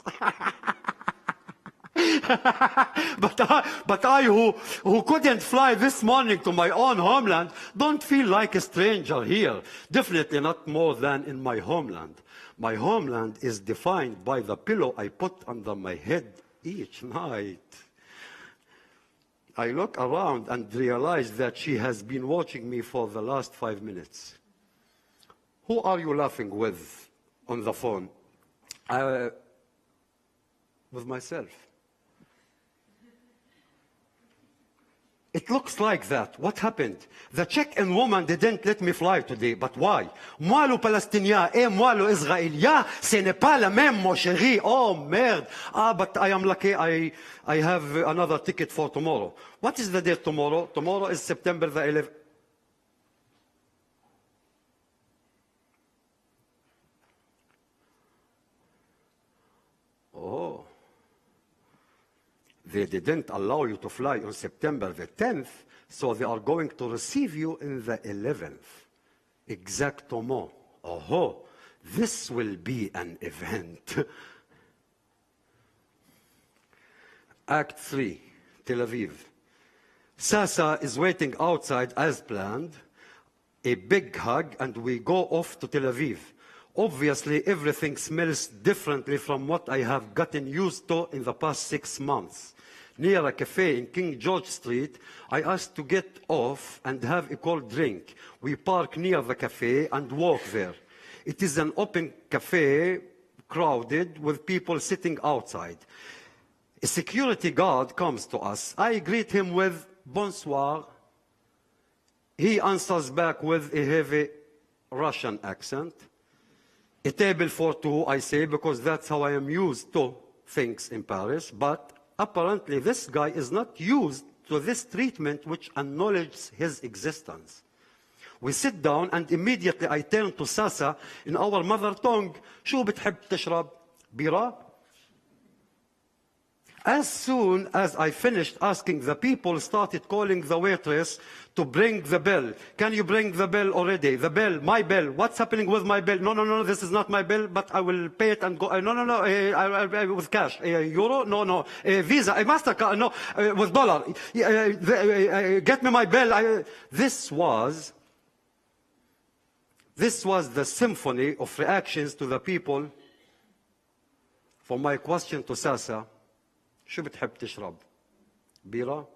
But I who couldn't fly this morning to my own homeland, don't feel like a stranger here. Definitely not more than in my homeland. My homeland is defined by the pillow I put under my head each night. I look around and realize that she has been watching me for the last 5 minutes. Who are you laughing with on the phone? With myself. It looks like that. What happened? The Czech-in woman didn't let me fly today. But why? Moi le Palestinien et moi le Israélien, ce n'est pas la même, mon chéri. Oh, merde. But I am lucky I have another ticket for tomorrow. What is the date tomorrow? Tomorrow is September the 11th. Oh. They didn't allow you to fly on September the 10th, so they are going to receive you in the 11th. Exactement. Oh, this will be an event. Act 3, Tel Aviv. Sasa is waiting outside as planned. A big hug, and we go off to Tel Aviv. Obviously, everything smells differently from what I have gotten used to in the past 6 months. Near a cafe in King George Street, I asked to get off and have a cold drink. We park near the cafe and walk there. It is an open cafe, crowded, with people sitting outside. A security guard comes to us. I greet him with bonsoir. He answers back with a heavy Russian accent. A table for two, I say, because that's how I am used to things in Paris. But apparently this guy is not used to this treatment which acknowledges his existence. We sit down and immediately I turn to Sasa in our mother tongue. شو بتحب تشرب؟ بيرة? As soon as I finished asking, the people started calling the waitress to bring the bill. Can you bring the bill already? The bill, my bill. What's happening with my bill? No, no, no, this is not my bill, but I will pay it and go. No, no, no, with cash. Euro? No, no. Visa, MasterCard? No, with dollar. Get me my bill. This was the symphony of reactions to the people for my question to Sasa. شو بتحب تشرب؟ بيرة؟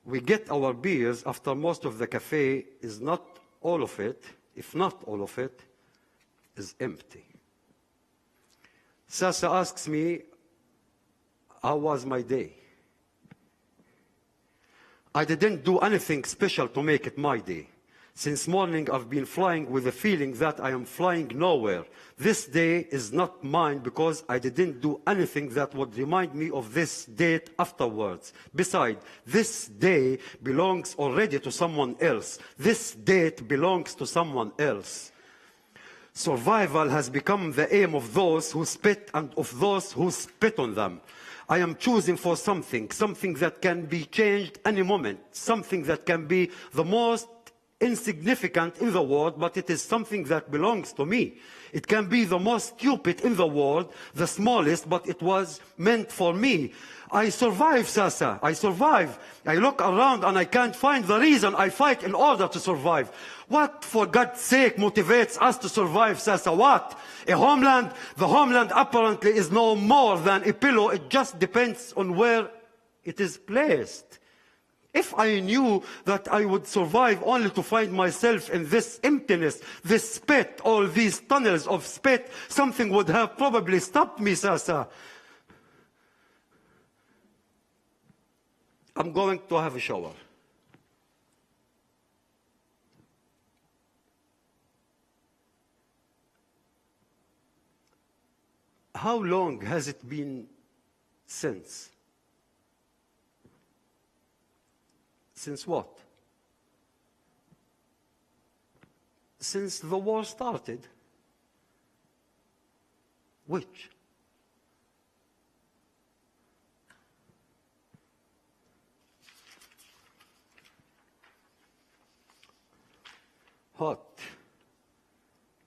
We get our beers after most of the cafe is not all of it, if not all of it, is empty. Sasa asks me, how was my day? I didn't do anything special to make it my day. Since morning, I've been flying with the feeling that I am flying nowhere. This day is not mine because I didn't do anything that would remind me of this date afterwards. Besides, this day belongs already to someone else. This date belongs to someone else. Survival has become the aim of those who spit and of those who spit on them. I am choosing for something that can be changed any moment, something that can be the most insignificant in the world, but it is something that belongs to me. It can be the most stupid in the world, the smallest, but it was meant for me. I survive, Sasa. I survive. I look around and I can't find the reason I fight in order to survive. What, for God's sake, motivates us to survive, Sasa? What? A homeland? The homeland apparently is no more than a pillow. It just depends on where it is placed. If I knew that I would survive only to find myself in this emptiness, this spit, all these tunnels of spit, something would have probably stopped me, Sasa. I'm going to have a shower. How long has it been since? Since what? Since the war started. Which? Hot.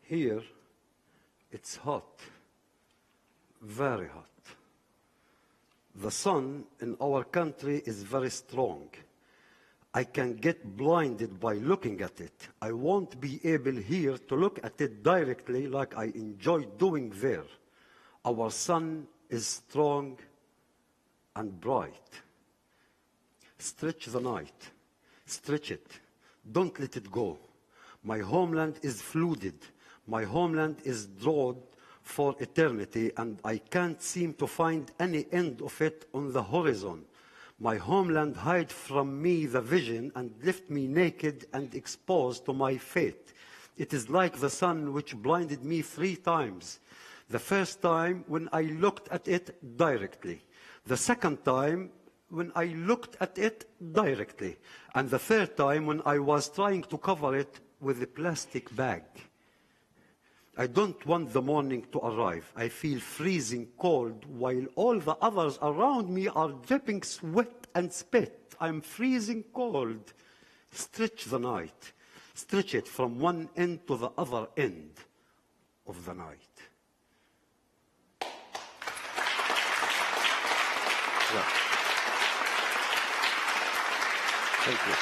Here, it's hot. Very hot. The sun in our country is very strong. I can get blinded by looking at it. I won't be able here to look at it directly like I enjoy doing there. Our sun is strong and bright. Stretch the night. Stretch it. Don't let it go. My homeland is flooded. My homeland is drawn for eternity, and I can't seem to find any end of it on the horizon. My homeland hid from me the vision and left me naked and exposed to my fate. It is like the sun which blinded me 3 times. The first time when I looked at it directly. The second time when I looked at it directly. And the third time when I was trying to cover it with a plastic bag. I don't want the morning to arrive. I feel freezing cold while all the others around me are dripping sweat and spit. I'm freezing cold. Stretch the night. Stretch it from one end to the other end of the night. Yeah. Thank you.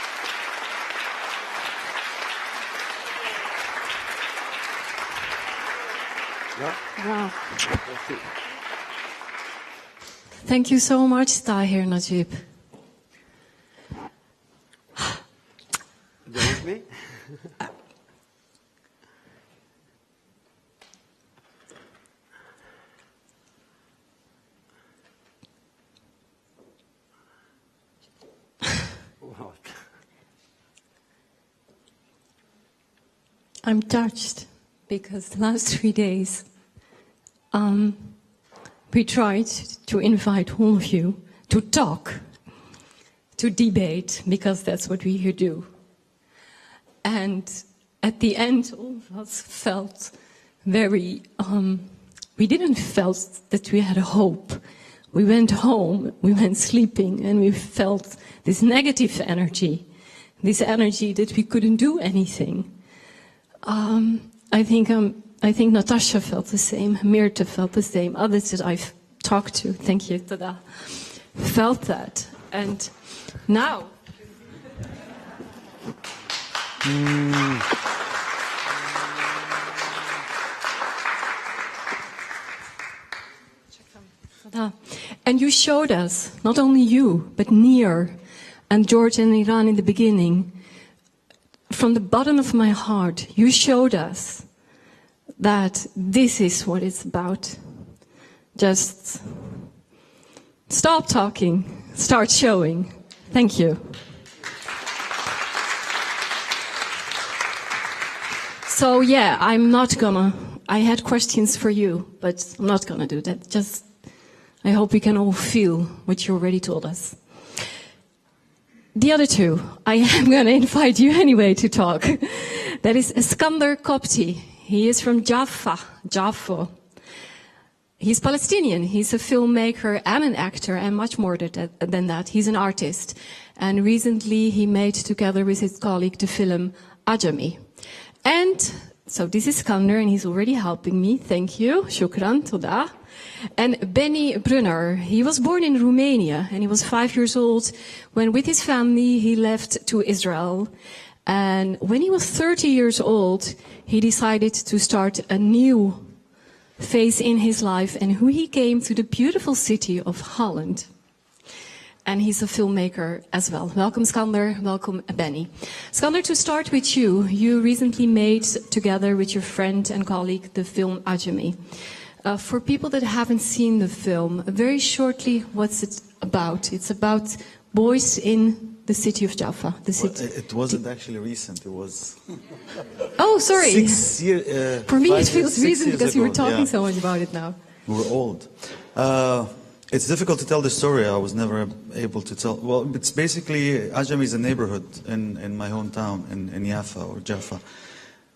Wow. Thank you so much, Tahir Najib. Do you with me? What? I'm touched because the last 3 days we tried to invite all of you to talk, to debate, because that's what we here do. And at the end, all of us felt very, we didn't felt that we had a hope. We went home, we went sleeping, and we felt this negative energy, this energy that we couldn't do anything. I think Natasha felt the same, Mirte felt the same, others that I've talked to, thank you, Tada, felt that. And now... And you showed us, not only you, but Nir and George and Iran in the beginning, from the bottom of my heart, you showed us that this is what it's about. Just stop talking, start showing. Thank you. So yeah, I had questions for you, but I'm not gonna do that. Just, I hope we can all feel what you already told us. The other two, I am going to invite you anyway to talk. That is Iskander Kopti. He is from Jaffa. He's Palestinian. He's a filmmaker and an actor and much more than that. He's an artist. And recently he made, together with his colleague, the film Ajami. And so this is Iskander, and he's already helping me. Thank you. Shukran. Toda. And Benny Brunner, he was born in Romania, and he was 5 years old when, with his family, he left to Israel. And when he was 30 years old, he decided to start a new phase in his life, and he came to the beautiful city of Holland. And he's a filmmaker as well. Welcome, Skander. Welcome, Benny. Skander, to start with you, you recently made, together with your friend and colleague, the film Ajami. For people that haven't seen the film, very shortly, what's it about? It's about boys in the city of Jaffa. The city. Well, it wasn't actually recent. It was. Oh, sorry. 6 years. For me, it feels recent because you were ago, talking so much about it now. We're old. It's difficult to tell the story. I was never able to tell. Well, it's basically Ajami is a neighborhood in my hometown in Jaffa,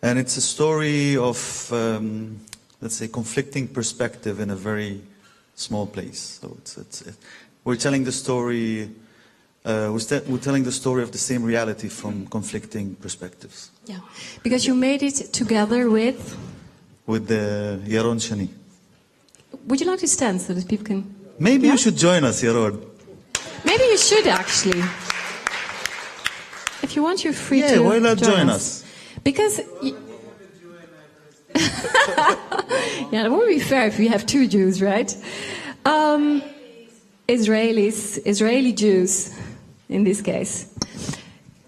and it's a story of. Let's say, conflicting perspective in a very small place. So we're telling the story. We're telling the story of the same reality from conflicting perspectives. Yeah, because you made it together with the Yaron Shani. Would you like to stand so that people can? Maybe you should join us, Yaron. Maybe you should actually. If you want, you're free to. Yeah, why not join us? Because. Yeah, it won't be fair if we have two Jews, right? Israeli Jews, in this case.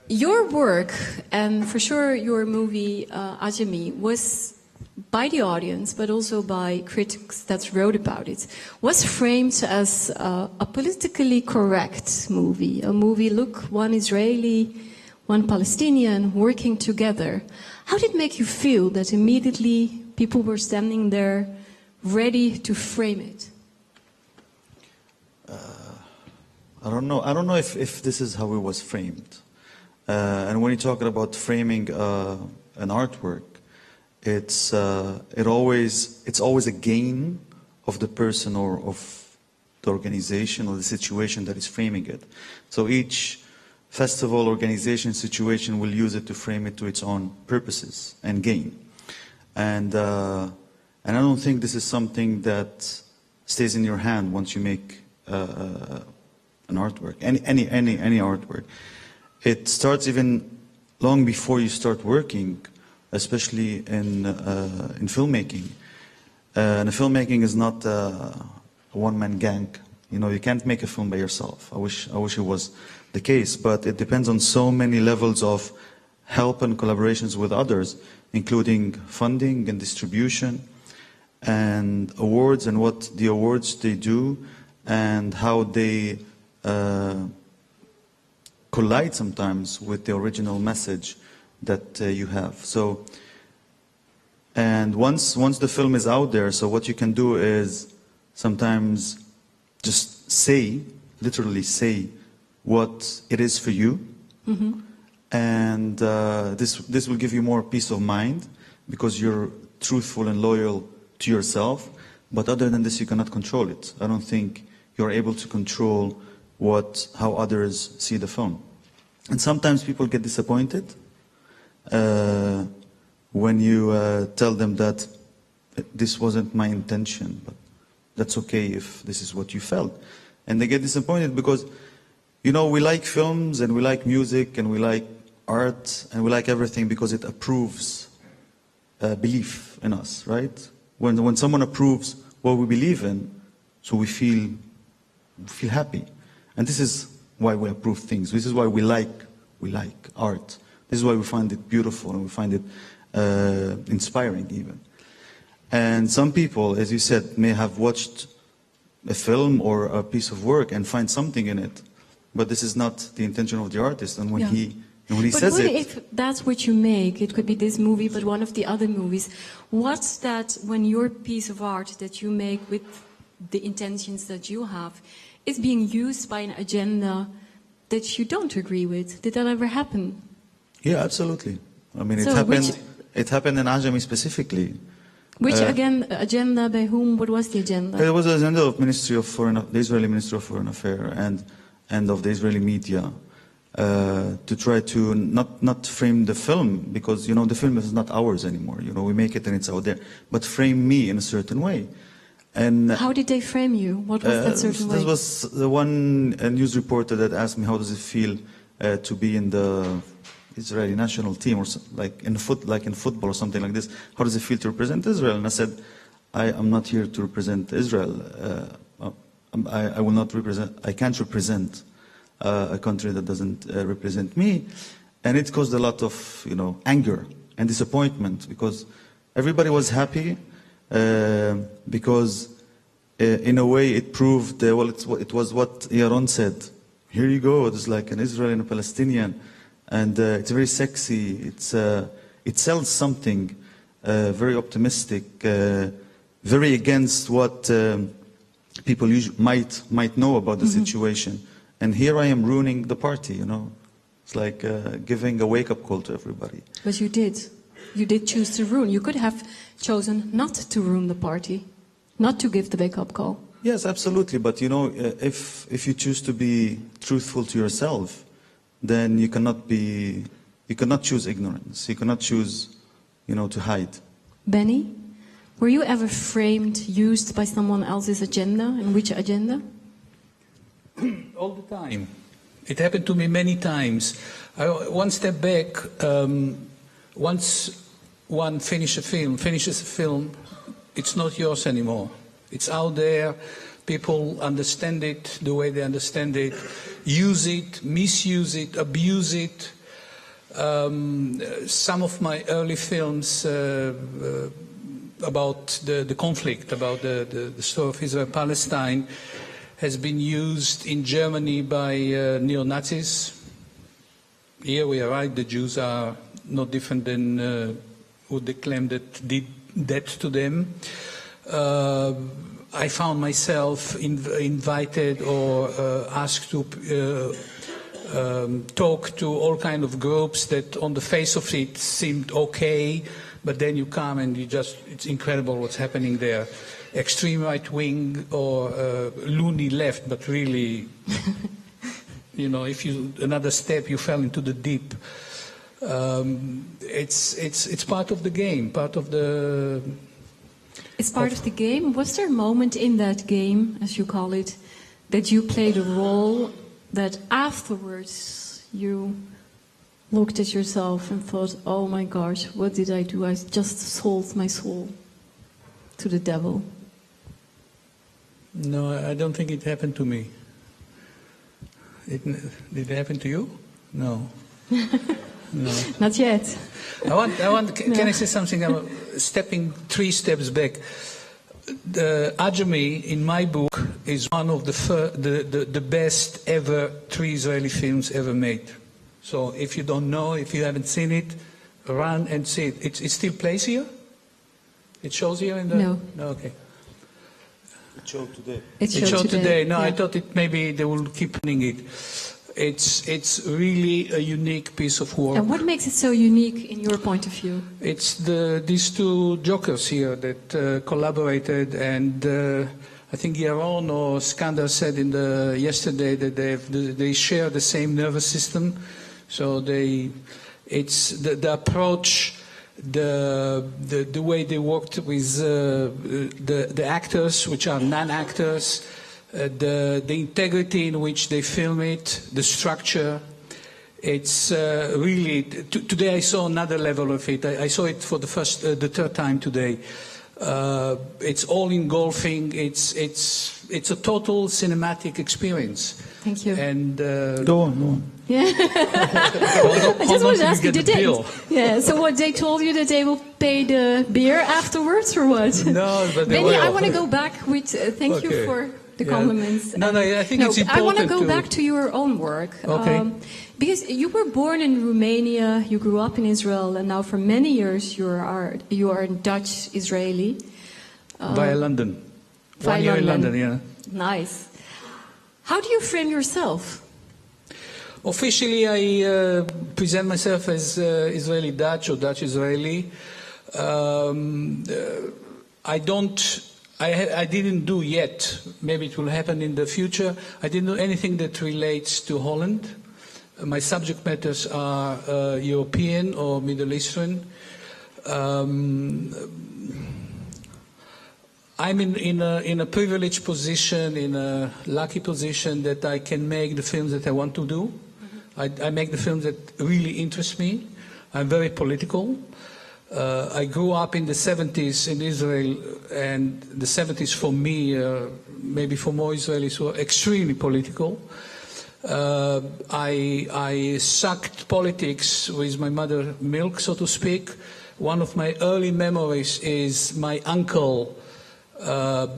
Your work, and for sure your movie Ajami, was by the audience, but also by critics that wrote about it, was framed as a politically correct movie. A movie, look, one Israeli, one Palestinian working together. How did it make you feel that immediately people were standing there ready to frame it? I don't know if this is how it was framed. And when you're talking about framing an artwork, it's always a gain of the person or of the organization or the situation that is framing it. So each festival, organization, situation will use it to frame it to its own purposes and gain. And I don't think this is something that stays in your hand once you make an artwork, any artwork. It starts even long before you start working, especially in filmmaking. And filmmaking is not a one-man gang. You know, you can't make a film by yourself. I wish it was the case, but it depends on so many levels of help and collaborations with others, including funding and distribution and awards, and what the awards they do and how they collide sometimes with the original message that you have. So And once the film is out there, so what you can do is sometimes just say, literally say, what it is for you. And this will give you more peace of mind because you're truthful and loyal to yourself. But other than this, you cannot control it. I don't think you're able to control how others see the film. And sometimes people get disappointed when you tell them that this wasn't my intention, but that's okay if this is what you felt. And they get disappointed because, you know, we like films and we like music and we like art and we like everything because it approves belief in us, right? When someone approves what we believe in, so we feel happy. And this is why we approve things. This is why we like art. This is why we find it beautiful and we find it inspiring even. And some people, as you said, may have watched a film or a piece of work and find something in it, but this is not the intention of the artist. And when he says it, if that's what you make, it could be this movie, but one of the other movies. What's that when your piece of art that you make with the intentions that you have is being used by an agenda that you don't agree with? Did that ever happen? Yeah, absolutely. I mean, it happened in Ajami specifically. Which agenda by whom? What was the agenda? It was the agenda of the Israeli Ministry of Foreign Affairs and of the Israeli media to try to not frame the film because, you know, the film is not ours anymore. You know, we make it and it's out there, but frame me in a certain way. And how did they frame you? What was that certain way? This was the one news reporter that asked me, how does it feel to be in the Israeli national team, or like in football or something like this? How does it feel to represent Israel? And I said, I am not here to represent Israel. I will not represent. I can't represent a country that doesn't represent me. And it caused a lot of, you know, anger and disappointment because everybody was happy because in a way it proved it was what Yaron said. Here you go. It's like an Israeli and a Palestinian. And it's very sexy. It sells something very optimistic, very against what people might know about the situation. And here I am ruining the party. You know, it's like giving a wake-up call to everybody. But you did. You did choose to ruin. You could have chosen not to ruin the party, not to give the wake-up call. Yes, absolutely. But you know, if you choose to be truthful to yourself, then you cannot choose ignorance. You cannot choose, you know, to hide. Benny, were you ever framed, used by someone else's agenda? And which agenda? All the time. It happened to me many times. One step back, once one finishes a film, it's not yours anymore. It's out there. People understand it the way they understand it, use it, misuse it, abuse it. Some of my early films about the conflict, about the story of Israel-Palestine, has been used in Germany by neo-Nazis. Here we are right, the Jews are no different than who they claim that did that to them. I found myself invited or asked to talk to all kind of groups that on the face of it seemed okay, but then you come and it's incredible what's happening there. Extreme right wing or loony left, but really, you know, if you another step, you fell into the deep. It's part of the game, part of the... It's part of the game. Was there a moment in that game, as you call it, that you played a role that afterwards you looked at yourself and thought, oh my gosh, what did I do? I just sold my soul to the devil. No, I don't think it happened to me. Did it happen to you? No. No. Not yet. Can I say something? I'm stepping 3 steps back. The Ajami, in my book, is one of the best ever 3 Israeli films ever made. So if you don't know, if you haven't seen it, run and see it. It still plays here. It shows here in the... No. No, okay. It showed today. It It showed today. No, yeah. I thought it maybe they will keep running it. It's really a unique piece of work. And what makes it so unique in your point of view? It's these two jokers here that collaborated, and I think Yaron or Skander said yesterday that they share the same nervous system. So it's the approach, the way they worked with the actors, which are non-actors, the integrity in which they film it, the structure. It's really today I saw another level of it. I saw it for the third time today. It's all engulfing. It's a total cinematic experience. Thank you. And Go on. Yeah. I just wanted to ask you, so what, they told you that they will pay the beer afterwards or what? No, but they Balie, will. I want to go back with, thank you for the compliments. No, I think it's important I want to go back to your own work. Okay. Because you were born in Romania, you grew up in Israel, and now for many years you are Dutch Israeli. Via London. Via 1 year in London. London, yeah. Nice. How do you frame yourself? Officially, I present myself as Israeli Dutch or Dutch Israeli. I didn't do yet. Maybe it will happen in the future. I didn't do anything that relates to Holland. My subject matters are European or Middle Eastern. I'm in a privileged position, in a lucky position that I can make the films that I want to do. I make the films that really interest me. I'm very political. I grew up in the 70s in Israel, and the 70s for me, maybe for more Israelis, were extremely political. I sucked politics with my mother's milk, so to speak. One of my early memories is my uncle, a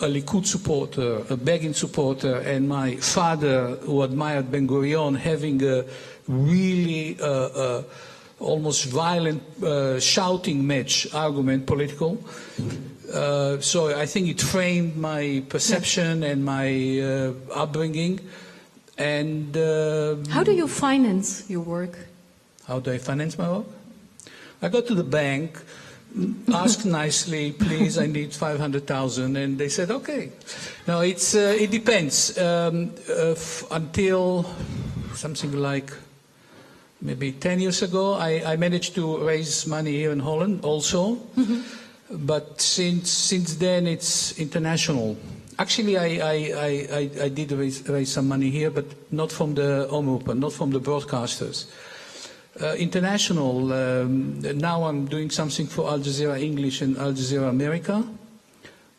Likud supporter, a Begin supporter, and my father, who admired Ben-Gurion, having a really almost violent shouting match, argument, political. So I think it framed my perception and my upbringing. And how do you finance your work? How do I finance my work? I go to the bank, ask nicely, please, I need 500,000, and they said, okay. No, it depends. Until something like maybe 10 years ago, I managed to raise money here in Holland also, but since then it's international. Actually, I did raise some money here, but not from the omroepen, not from the broadcasters. International, now I'm doing something for Al Jazeera English and Al Jazeera America,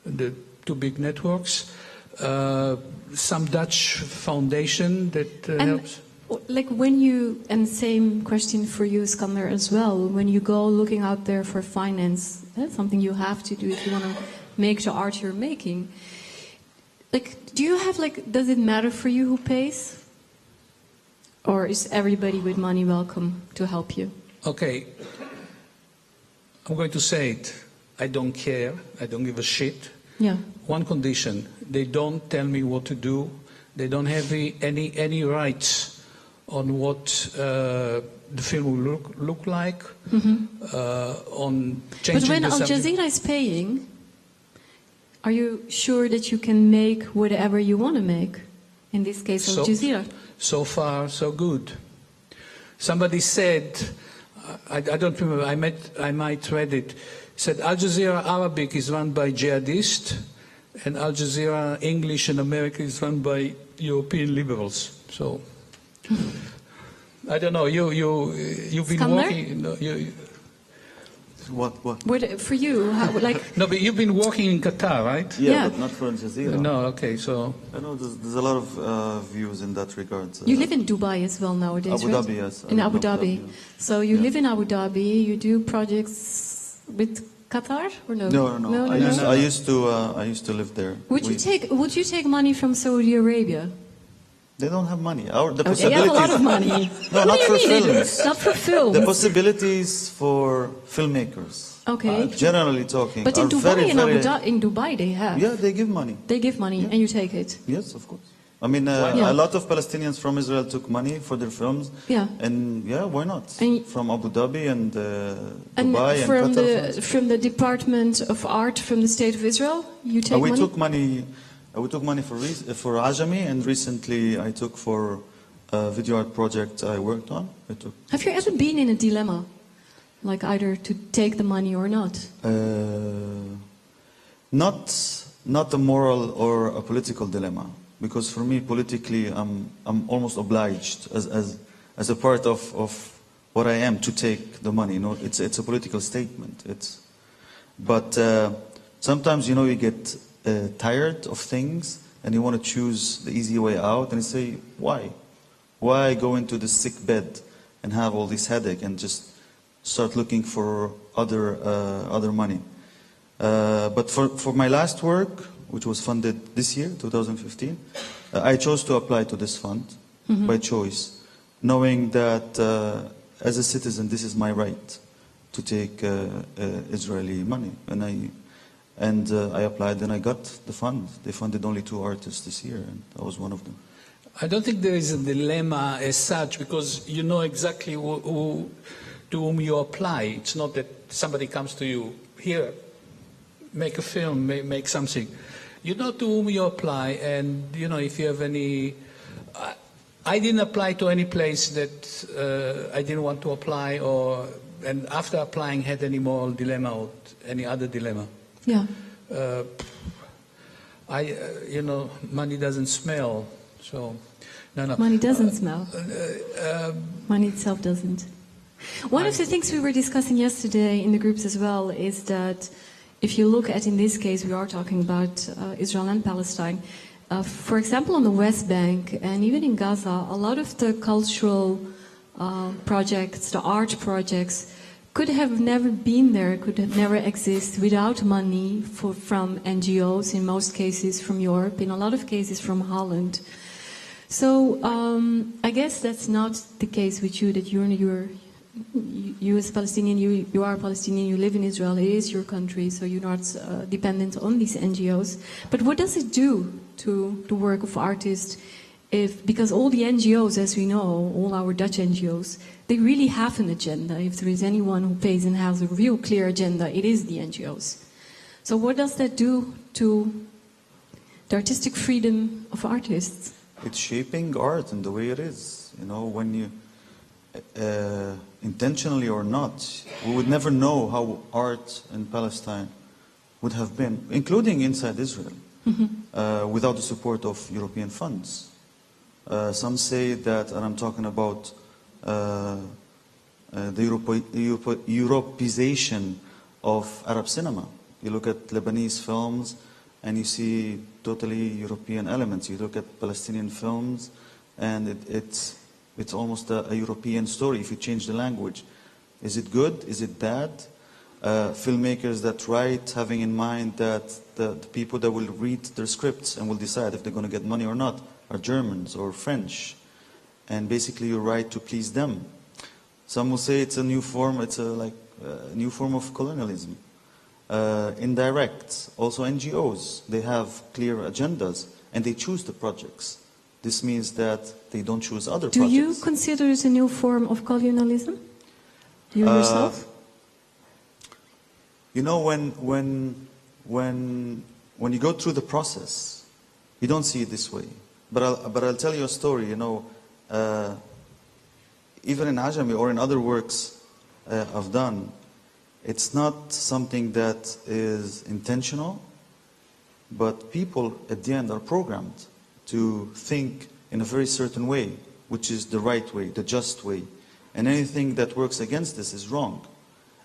the two big networks. Some Dutch foundation that helps. Like when you, and same question for you, Skander, as well, when you go looking out there for finance, that's something you have to do if you want to make the art you're making. Like, do you have, like, does it matter for you who pays? Or is everybody with money welcome to help you? Okay, I'm going to say it. I don't care. I don't give a shit. Yeah. One condition: they don't tell me what to do. They don't have any rights on what the film will look like. On changing. But when Al Jazeera is paying, are you sure that you can make whatever you want to make? In this case, Al Jazeera. So far, so good. Somebody said, I don't remember, I might read it, said Al Jazeera Arabic is run by jihadists, and Al Jazeera English in America is run by European liberals. So, I don't know, you've been Skander? working... What? For you, how, like... No, but you've been working in Qatar, right? Yeah, but not for Al Jazeera. No, okay, so... I know there's a lot of views in that regard. You live in Dubai as well nowadays, Abu right? Dhabi, yes. In Abu Dhabi. So you live in Abu Dhabi, you do projects with Qatar, or no? No. I used to live there. Would you take money from Saudi Arabia? They don't have money. The They have possibilities. a lot of money. No, What not do you for mean? films. Not for films. The possibilities for filmmakers, Okay. generally talking, But in are Dubai very, and very... in Dubai they have. Yeah, they give money. They give money and you take it. Yes, of course. I mean, Yeah. a lot of Palestinians from Israel took money for their films. Yeah. And yeah, why not? And- From Abu Dhabi and And Dubai and from Qatar. from the Department of Art from the State of Israel, you take We money? took money. We took money for Ajami, and recently I took for a video art project I worked on. I took Have you ever been in a dilemma, like either to take the money or not? not a moral or a political dilemma, because for me politically I'm almost obliged as a part of what I am to take the money. You know, it's a political statement. But sometimes you get tired of things and you want to choose the easy way out and you say, why go into the sick bed and have all this headache and just start looking for other money. But for my last work, which was funded this year, 2015, I chose to apply to this fund by choice, knowing that as a citizen, this is my right to take Israeli money. And I applied and I got the fund. They funded only 2 artists this year, and I was one of them. I don't think there is a dilemma as such, because you know exactly to whom you apply. It's not that somebody comes to you, here, make a film, make something. You know to whom you apply, and if you have any... I didn't apply to any place that I didn't want to apply, and after applying had any moral dilemma or any other dilemma. Yeah. Money doesn't smell, so no. Money doesn't smell. Money itself doesn't. One of the things we were discussing yesterday in the groups as well is that if you look at, in this case, we are talking about Israel and Palestine. For example, on the West Bank and even in Gaza, a lot of the cultural projects, the art projects, could have never been there, could have never exist without money from NGOs, in most cases from Europe, in a lot of cases from Holland. So I guess that's not the case with you, that you as Palestinian, you are Palestinian, you live in Israel, it is your country, so you're not dependent on these NGOs. But what does it do to the work of artists because all the NGOs, as we know, all our Dutch NGOs, they really have an agenda. If there is anyone who pays and has a real clear agenda, it is the NGOs. So what does that do to the artistic freedom of artists? It's shaping art in the way it is. When you, intentionally or not, we would never know how art in Palestine would have been, including inside Israel, without the support of European funds. Some say that, and I'm talking about the Europeization of Arab cinema. You look at Lebanese films and you see totally European elements. You look at Palestinian films and it's almost a European story if you change the language. Is it good? Is it bad? Filmmakers that write having in mind that the people that will read their scripts and will decide if they're going to get money or not are Germans or French, and basically you write to please them. Some will say it's a new form. It's a new form of colonialism. Indirect. Also NGOs. They have clear agendas and they choose the projects. This means that they don't choose other projects. Do you consider it a new form of colonialism? You yourself? When you go through the process, you don't see it this way. But I'll tell you a story. Even in Ajami or in other works I've done, it's not something that is intentional, but people at the end are programmed to think in a very certain way, which is the right way, the just way. And anything that works against this is wrong.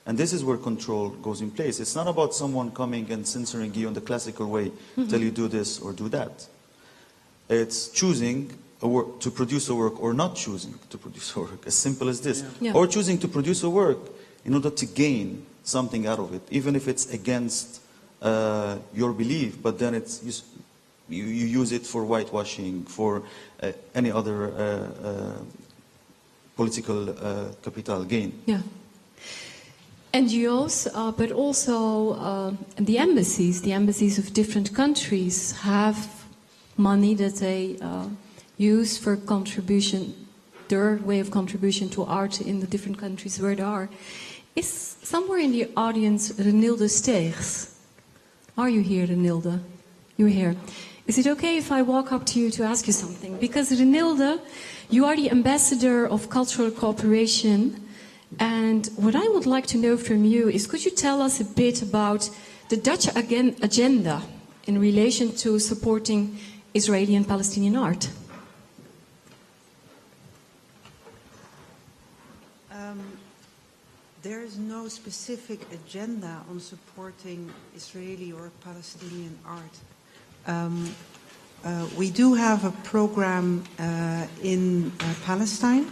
And this is where control goes in place. It's not about someone coming and censoring you in the classical way, tell you do this or do that. It's choosing a work, to produce a work, or not choosing to produce a work, as simple as this. Yeah. Or choosing to produce a work in order to gain something out of it, even if it's against your belief, but then You use it for whitewashing, for any other political capital gain. Yeah. NGOs, but also the embassies of different countries have money that they use for contribution, their way of contribution to art in the different countries where they are. Is somewhere in the audience Renilde Steegs? Are you here, Renilde? You're here. Is it okay if I walk up to you to ask you something? Because Renilde, you are the ambassador of cultural cooperation. And what I would like to know from you is, could you tell us a bit about the Dutch agenda in relation to supporting Israeli and Palestinian art? There is no specific agenda on supporting Israeli or Palestinian art. We do have a program in Palestine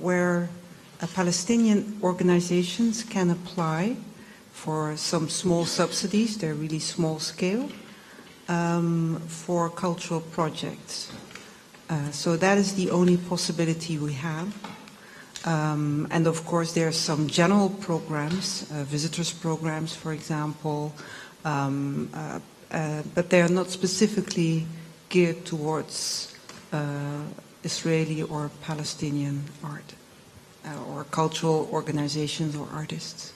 where Palestinian organizations can apply for some small subsidies, they're really small scale, for cultural projects. So that is the only possibility we have. And of course there are some general programs, visitors programs for example, but they are not specifically geared towards Israeli or Palestinian art or cultural organizations or artists.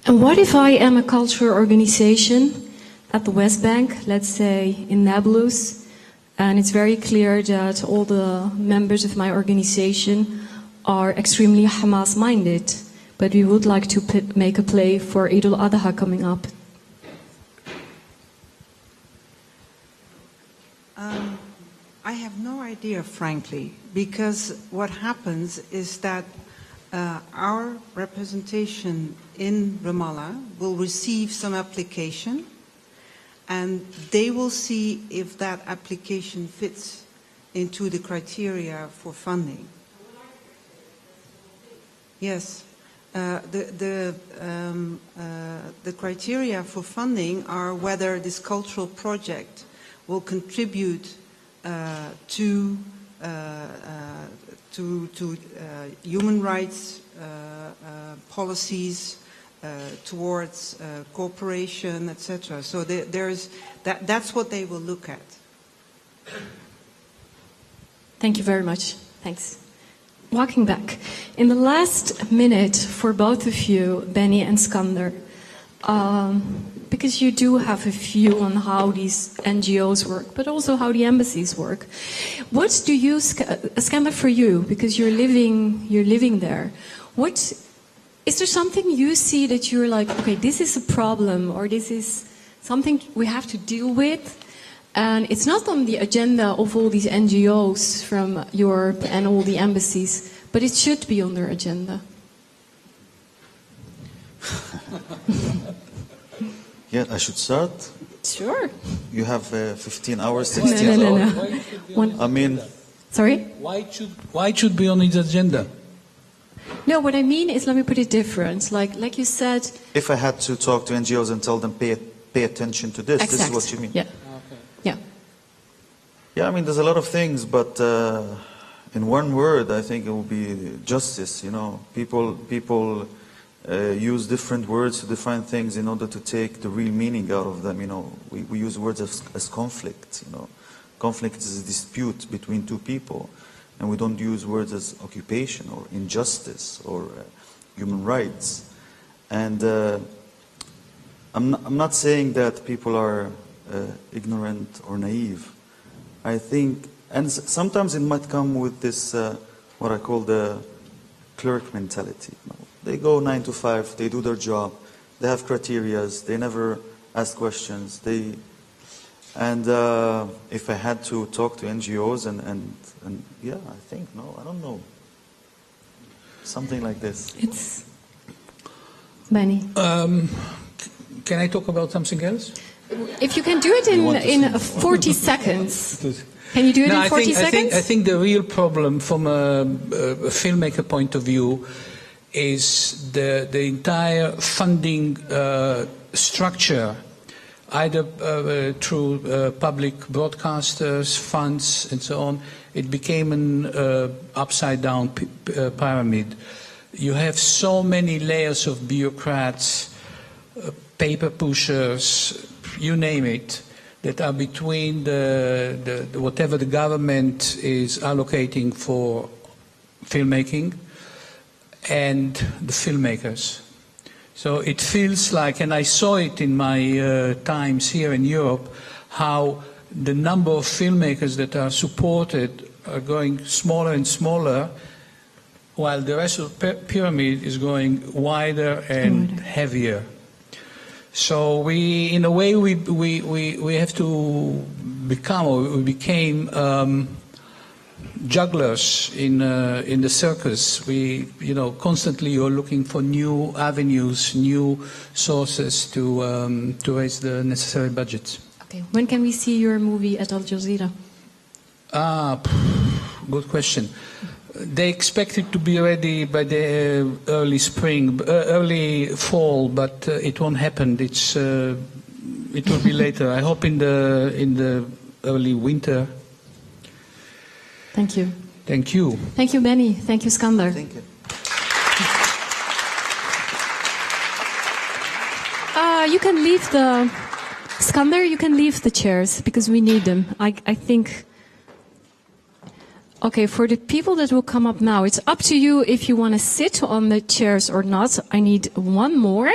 And what if I am a cultural organization at the West Bank, let's say in Nablus, and it's very clear that all the members of my organization are extremely Hamas-minded, but we would like to make a play for Eid al-Adha coming up. I have no idea, frankly, because what happens is that our representation in Ramallah will receive some application, and they will see if that application fits into the criteria for funding. Yes. The criteria for funding are whether this cultural project will contribute to human rights policies, towards cooperation, etc. So that's what they will look at. Thank you very much. Thanks. Walking back. In the last minute for both of you, Benny and Skander, because you do have a view on how these NGOs work, but also how the embassies work. What do you, Skander, for you, because you're living there, is there something you see that you're like, okay, this is a problem, or this is something we have to deal with, and it's not on the agenda of all these NGOs from Europe and all the embassies, but it should be on their agenda? Yeah, I should start? Sure. You have 15 hours, 16 hours. No. I mean... Sorry? Why should be on its agenda? No, what I mean is, let me put it different. Like you said... If I had to talk to NGOs and tell them pay attention to this, This is what you mean? Yeah. Okay. Yeah. Yeah, I mean, there's a lot of things, but in one word, I think it will be justice, you know. People use different words to define things in order to take the real meaning out of them, you know. We use words as conflict, you know. Conflict is a dispute between two people, and we don't use words as occupation or injustice or human rights. And I'm not saying that people are ignorant or naive. I think, and sometimes it might come with this, what I call the clerk mentality. You know? They go 9 to 5, they do their job, they have criterias, they never ask questions. And if I had to talk to NGOs and yeah, I think, no, I don't know. Something like this. It's Benny. Can I talk about something else? If you can do it in 40 seconds. Can you do it in 40 seconds? I think the real problem from a filmmaker point of view is the entire funding structure either through public broadcasters, funds, and so on. It became an upside-down pyramid. You have so many layers of bureaucrats, paper pushers, you name it, that are between whatever the government is allocating for filmmaking and the filmmakers. So it feels like, and I saw it in my times here in Europe, how the number of filmmakers that are supported are going smaller and smaller, while the rest of the pyramid is going wider and heavier. So we, in a way, we have to become, or we became jugglers in the circus. We, constantly you're looking for new avenues, new sources to raise the necessary budgets. Okay. When can we see your movie at Al Jazeera? Good question. They expect it to be ready by the early spring, early fall, but it won't happen. It will be later. I hope in the early winter. Thank you. Thank you. Thank you, Benny. Thank you, Skander. Thank you. You can leave the Skander. You can leave the chairs because we need them. I think. Okay, for the people that will come up now, it's up to you if you want to sit on the chairs or not. I need one more.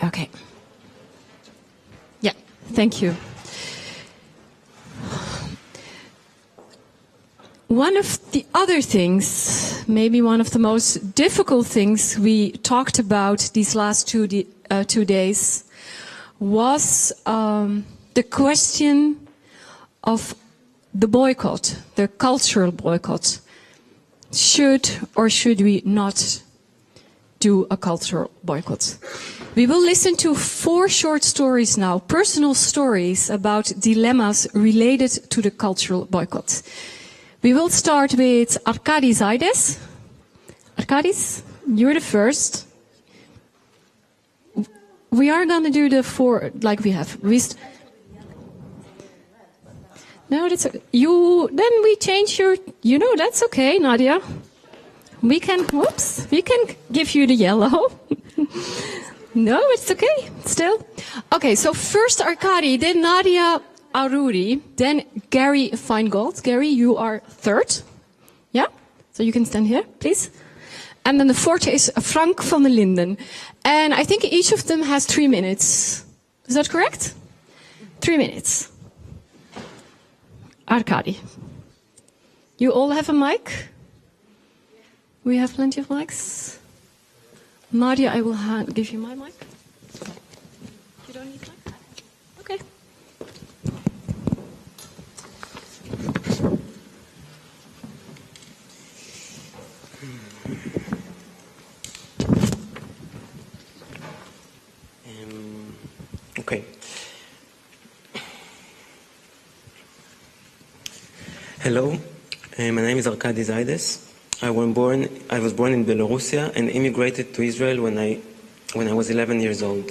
Okay. Yeah, thank you. One of the other things, maybe one of the most difficult things we talked about these last 2 days was the question of the boycott, the cultural boycott. Should or should we not do a cultural boycott? We will listen to 4 short stories now, personal stories about dilemmas related to the cultural boycott. We will start with Arkady Zaides. Arkadis, you're the first. We are going to do the 4 like we have. No, that's you. Then we change your. That's okay, Nadia. We can give you the yellow. No, it's okay. Still, okay. So first Arkady, then Nadia Aruri, then Gary Feingold. Gary, you are third. Yeah. So you can stand here, please. And then the fourth is Frank van der Linden, and I think each of them has 3 minutes. Is that correct? 3 minutes. Arkady. You all have a mic? We have plenty of mics. Nadia, I will give you my mic. You don't need mic? Okay. Okay. Hello, my name is Arkady Zaides. I was born in Belarusia and immigrated to Israel when I was 11 years old.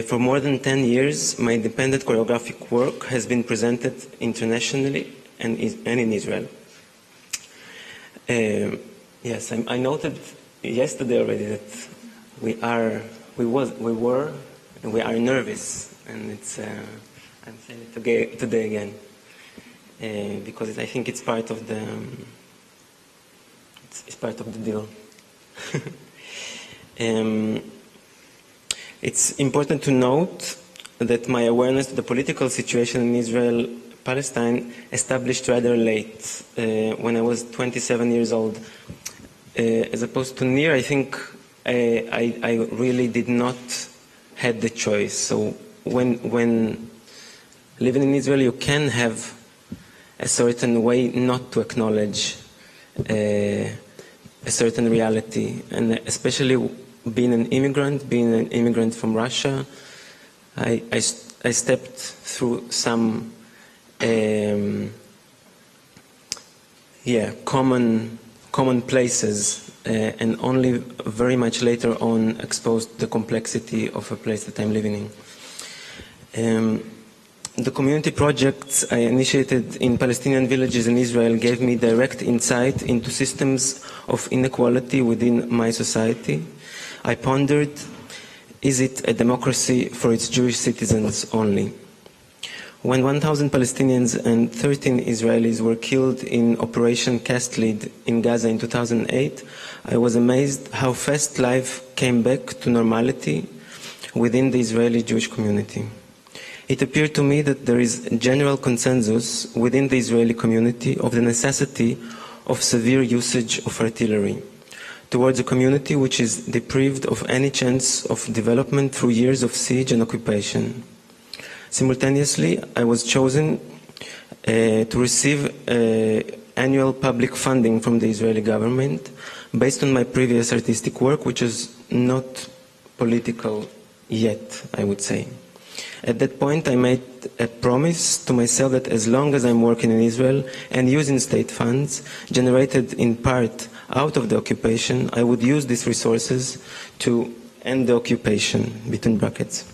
For more than 10 years, my independent choreographic work has been presented internationally and in Israel. Yes, I noted yesterday already that we are nervous, and I'm saying it today again. Because I think it's part of the deal. It's important to note that my awareness of the political situation in Israel-Palestine established rather late, when I was 27 years old. As opposed to Nir, I think I really did not have the choice. So when living in Israel, you can have a certain way not to acknowledge a certain reality, and especially being an immigrant from Russia, I stepped through some common places and only very much later on exposed the complexity of a place that I'm living in. The community projects I initiated in Palestinian villages in Israel gave me direct insight into systems of inequality within my society. I pondered, is it a democracy for its Jewish citizens only? When 1,000 Palestinians and 13 Israelis were killed in Operation Cast Lead in Gaza in 2008, I was amazed how fast life came back to normality within the Israeli Jewish community. It appeared to me that there is a general consensus within the Israeli community of the necessity of severe usage of artillery towards a community which is deprived of any chance of development through years of siege and occupation. Simultaneously, I was chosen to receive annual public funding from the Israeli government based on my previous artistic work, which is not political yet, I would say. At that point, I made a promise to myself that as long as I'm working in Israel and using state funds generated in part out of the occupation, I would use these resources to end the occupation, between brackets.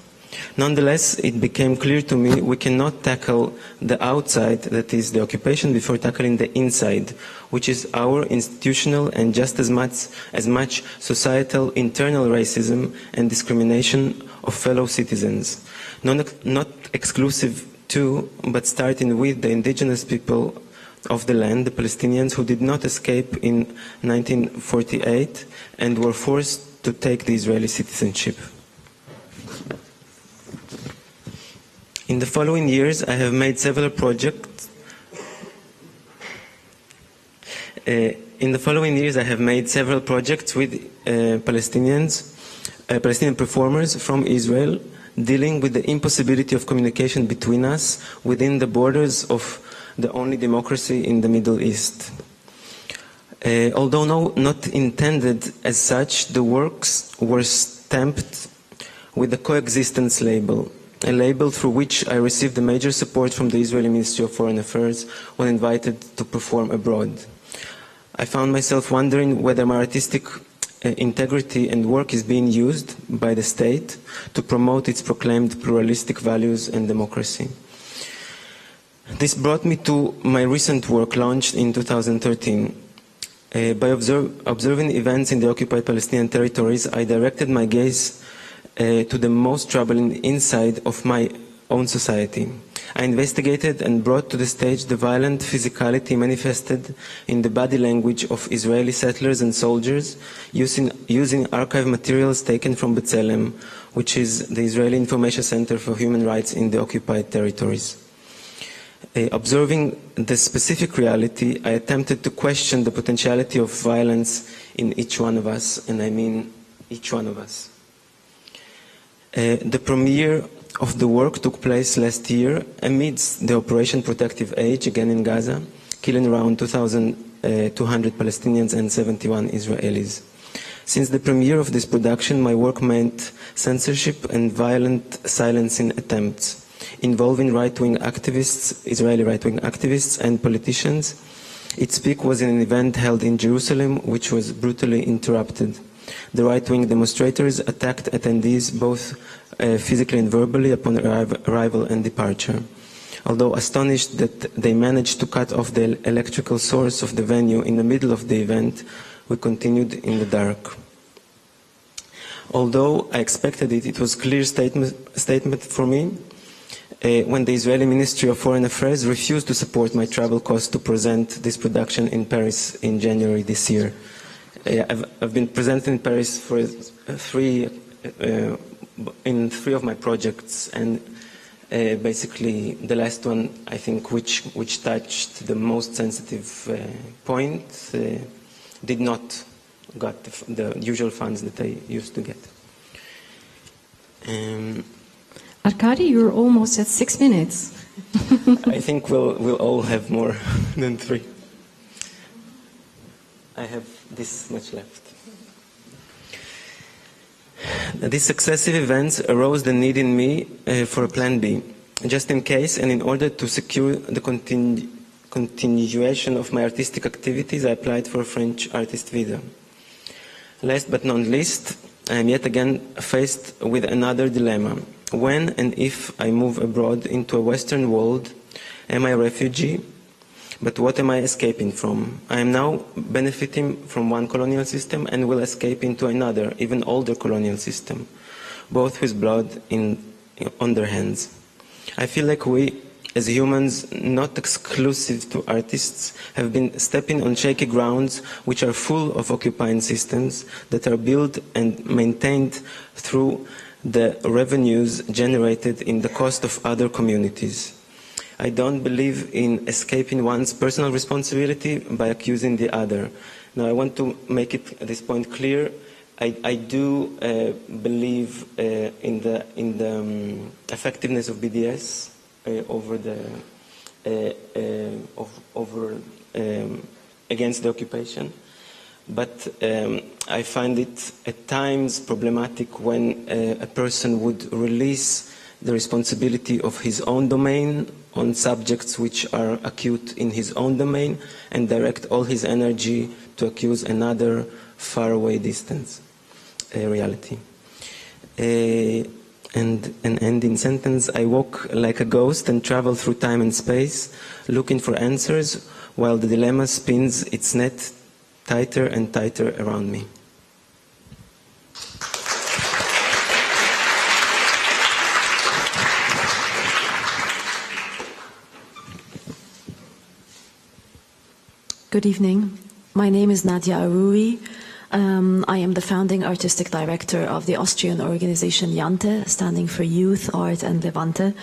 Nonetheless, it became clear to me we cannot tackle the outside, that is the occupation, before tackling the inside, which is our institutional and just as much societal internal racism and discrimination of fellow citizens. Not exclusive to, but starting with the indigenous people of the land, the Palestinians, who did not escape in 1948 and were forced to take the Israeli citizenship. In the following years, I have made several projects. With Palestinian performers from Israel, dealing with the impossibility of communication between us within the borders of the only democracy in the Middle East. Although not intended as such, the works were stamped with the coexistence label, a label through which I received the major support from the Israeli Ministry of Foreign Affairs when invited to perform abroad. I found myself wondering whether my artistic integrity and work is being used by the state to promote its proclaimed pluralistic values and democracy. This brought me to my recent work launched in 2013. By observing events in the occupied Palestinian territories, I directed my gaze to the most troubling inside of my own society. I investigated and brought to the stage the violent physicality manifested in the body language of Israeli settlers and soldiers using archive materials taken from B'Tselem, which is the Israeli Information Center for Human Rights in the occupied territories. Observing the specific reality, I attempted to question the potentiality of violence in each one of us, and I mean each one of us. The premiere of the work took place last year amidst the Operation Protective Age, again in Gaza, killing around 2,200 Palestinians and 71 Israelis. Since the premiere of this production, my work meant censorship and violent silencing attempts involving right-wing activists, Israeli right-wing activists and politicians. Its peak was in an event held in Jerusalem, which was brutally interrupted. The right-wing demonstrators attacked attendees both physically and verbally upon arrival and departure. Although astonished that they managed to cut off the electrical source of the venue in the middle of the event, we continued in the dark. Although I expected it, it was a clear statement for me when the Israeli Ministry of Foreign Affairs refused to support my travel costs to present this production in Paris in January this year. I've been present in Paris for three of my projects, and basically the last one, I think, which touched the most sensitive point, did not got the usual funds that I used to get. Arkady, you're almost at 6 minutes. I think we'll all have more than 3. I have this much left. These successive events arose the need in me for a plan B, just in case, and in order to secure the continuation of my artistic activities, I applied for a French artist visa. Last but not least, I am yet again faced with another dilemma. When and if I move abroad into a Western world, am I a refugee? But what am I escaping from? I am now benefiting from one colonial system and will escape into another, even older colonial system, both with blood on their hands. I feel like we, as humans, not exclusive to artists, have been stepping on shaky grounds which are full of occupying systems that are built and maintained through the revenues generated in the cost of other communities. I don't believe in escaping one's personal responsibility by accusing the other. Now, I want to make it at this point clear. I do believe in the effectiveness of BDS against the occupation, but I find it at times problematic when a person would release the responsibility of his own domain on subjects which are acute in his own domain and direct all his energy to accuse another faraway distance reality. And an ending sentence: I walk like a ghost and travel through time and space, looking for answers, while the dilemma spins its net tighter and tighter around me. Good evening. My name is Nadia Aruri. I am the founding artistic director of the Austrian organization Jante, standing for Youth, Art and Levante.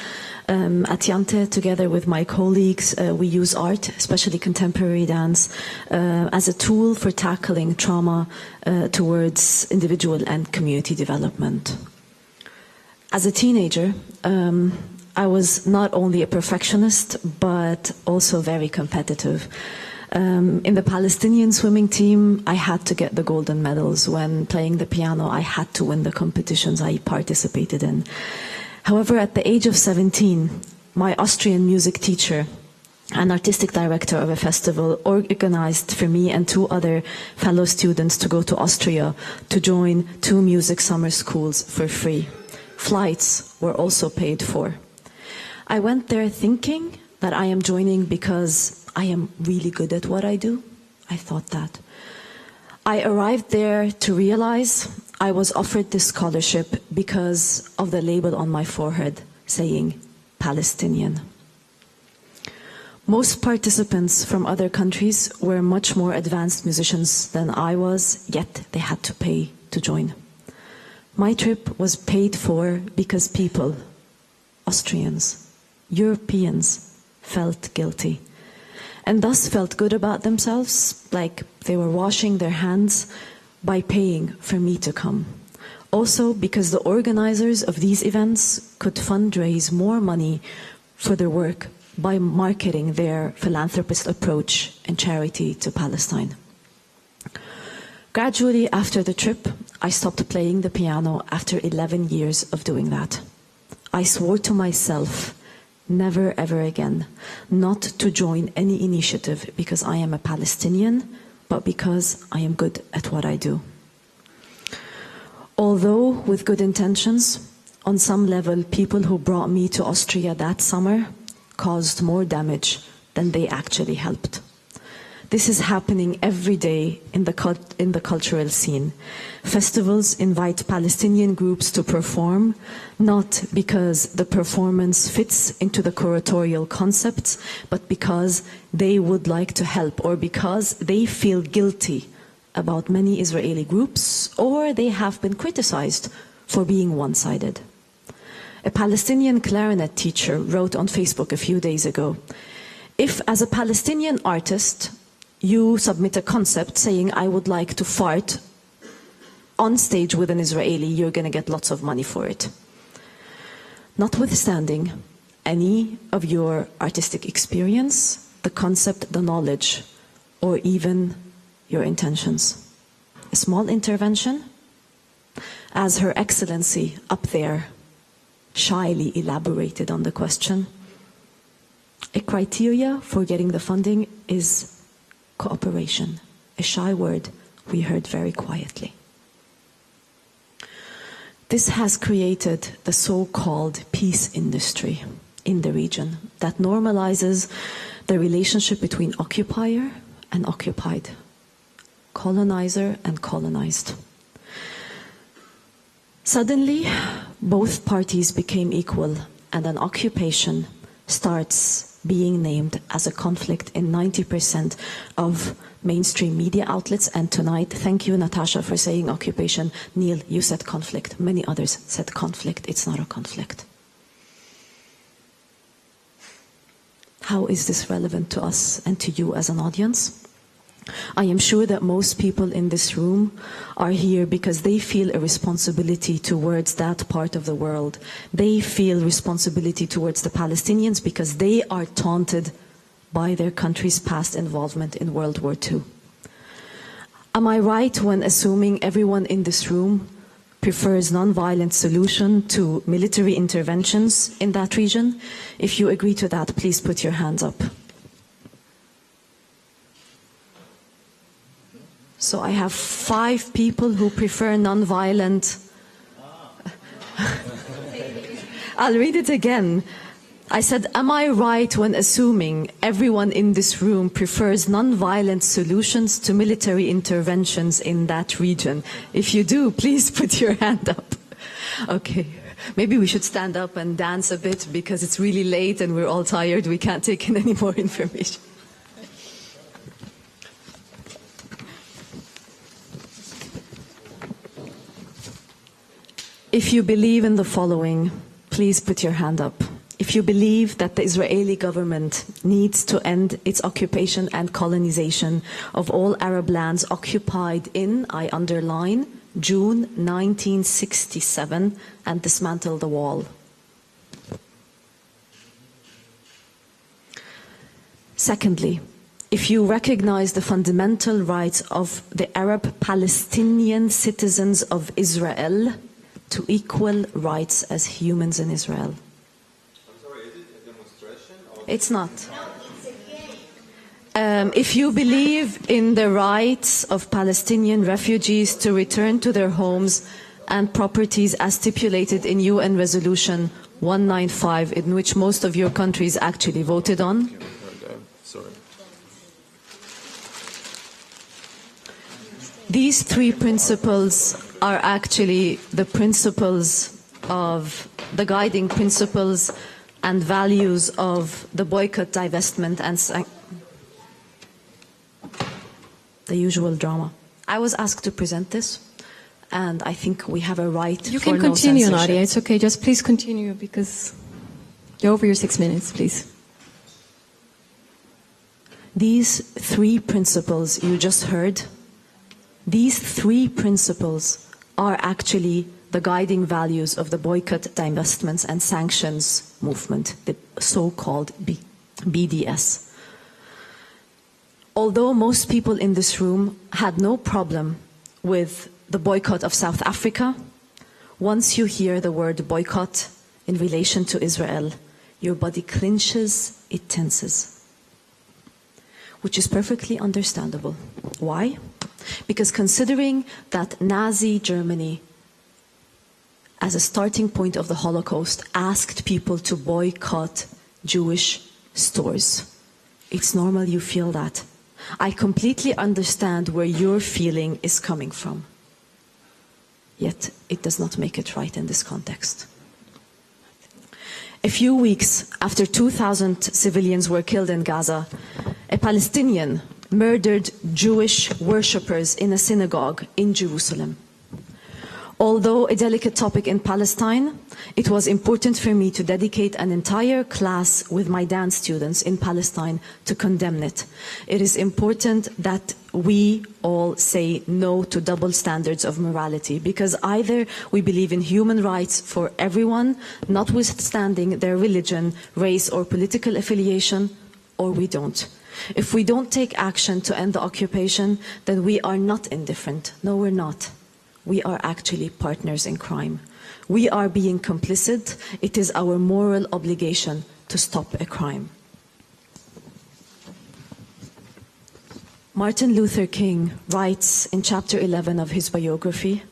At Jante, together with my colleagues, we use art, especially contemporary dance, as a tool for tackling trauma towards individual and community development. As a teenager, I was not only a perfectionist, but also very competitive. In the Palestinian swimming team, I had to get the golden medals. When playing the piano, I had to win the competitions I participated in. However, at the age of 17, my Austrian music teacher and artistic director of a festival organized for me and 2 other fellow students to go to Austria to join 2 music summer schools for free. Flights were also paid for. I went there thinking that I am joining because I am really good at what I do. I thought that. I arrived there to realize I was offered this scholarship because of the label on my forehead saying Palestinian. Most participants from other countries were much more advanced musicians than I was, yet they had to pay to join. My trip was paid for because people, Austrians, Europeans, felt guilty, and thus felt good about themselves, like they were washing their hands by paying for me to come. Also because the organizers of these events could fundraise more money for their work by marketing their philanthropist approach and charity to Palestine. Gradually after the trip, I stopped playing the piano after 11 years of doing that. I swore to myself never ever again not to join any initiative because I am a Palestinian, but because I am good at what I do. Although with good intentions, on some level people who brought me to Austria that summer caused more damage than they actually helped. This is happening every day in the cultural scene. Festivals invite Palestinian groups to perform, not because the performance fits into the curatorial concepts, but because they would like to help or because they feel guilty about many Israeli groups, or they have been criticized for being one-sided. A Palestinian clarinet teacher wrote on Facebook a few days ago, "If as a Palestinian artist you submit a concept saying I would like to fart on stage with an Israeli, you're going to get lots of money for it. Notwithstanding any of your artistic experience, the concept, the knowledge, or even your intentions. A small intervention, as Her Excellency up there shyly elaborated on the question, a criteria for getting the funding is cooperation, a shy word we heard very quietly. This has created the so-called peace industry in the region that normalizes the relationship between occupier and occupied, colonizer and colonized. Suddenly, both parties became equal, and an occupation starts being named as a conflict in 90% of mainstream media outlets. And tonight, thank you, Natasha, for saying occupation. Neil, you said conflict. Many others said conflict. It's not a conflict. How is this relevant to us and to you as an audience? I am sure that most people in this room are here because they feel a responsibility towards that part of the world. They feel responsibility towards the Palestinians because they are taunted by their country's past involvement in World War II. Am I right when assuming everyone in this room prefers non-violent solution to military interventions in that region? If you agree to that, please put your hands up. So I have 5 people who prefer non-violent. I'll read it again. I said, am I right when assuming everyone in this room prefers non-violent solutions to military interventions in that region? If you do, please put your hand up. Okay. Maybe we should stand up and dance a bit because it's really late and we're all tired. We can't take in any more information. If you believe in the following, please put your hand up. If you believe that the Israeli government needs to end its occupation and colonization of all Arab lands occupied in, I underline, June 1967 and dismantle the wall. Secondly, if you recognize the fundamental rights of the Arab Palestinian citizens of Israel to equal rights as humans in Israel. I'm sorry, is it a demonstration? Or It's not. If you believe in the rights of Palestinian refugees to return to their homes and properties as stipulated in UN Resolution 195, in which most of your countries actually voted on, sorry. these 3 principles are actually the principles of the guiding principles and values of the boycott, divestment, and the usual drama. I was asked to present this, and I think we have a right You for can no continue, censorship. Nadia. It's okay. Just please continue because you're over your 6 minutes, please. These 3 principles you just heard, these 3 principles are actually the guiding values of the boycott, divestments, and sanctions movement, the so-called BDS. Although most people in this room had no problem with the boycott of South Africa, once you hear the word boycott in relation to Israel, your body clenches, it tenses, which is perfectly understandable. Why? Because considering that Nazi Germany, as a starting point of the Holocaust, asked people to boycott Jewish stores, it's normal you feel that. I completely understand where your feeling is coming from. Yet it does not make it right in this context. A few weeks after 2,000 civilians were killed in Gaza, a Palestinian murdered Jewish worshippers in a synagogue in Jerusalem. Although a delicate topic in Palestine, it was important for me to dedicate an entire class with my dance students in Palestine to condemn it. It is important that we all say no to double standards of morality, because either we believe in human rights for everyone, notwithstanding their religion, race, or political affiliation, or we don't. If we don't take action to end the occupation, then we are not indifferent. No, we're not. We are actually partners in crime. We are being complicit. It is our moral obligation to stop a crime. Martin Luther King writes in chapter 11 of his biography,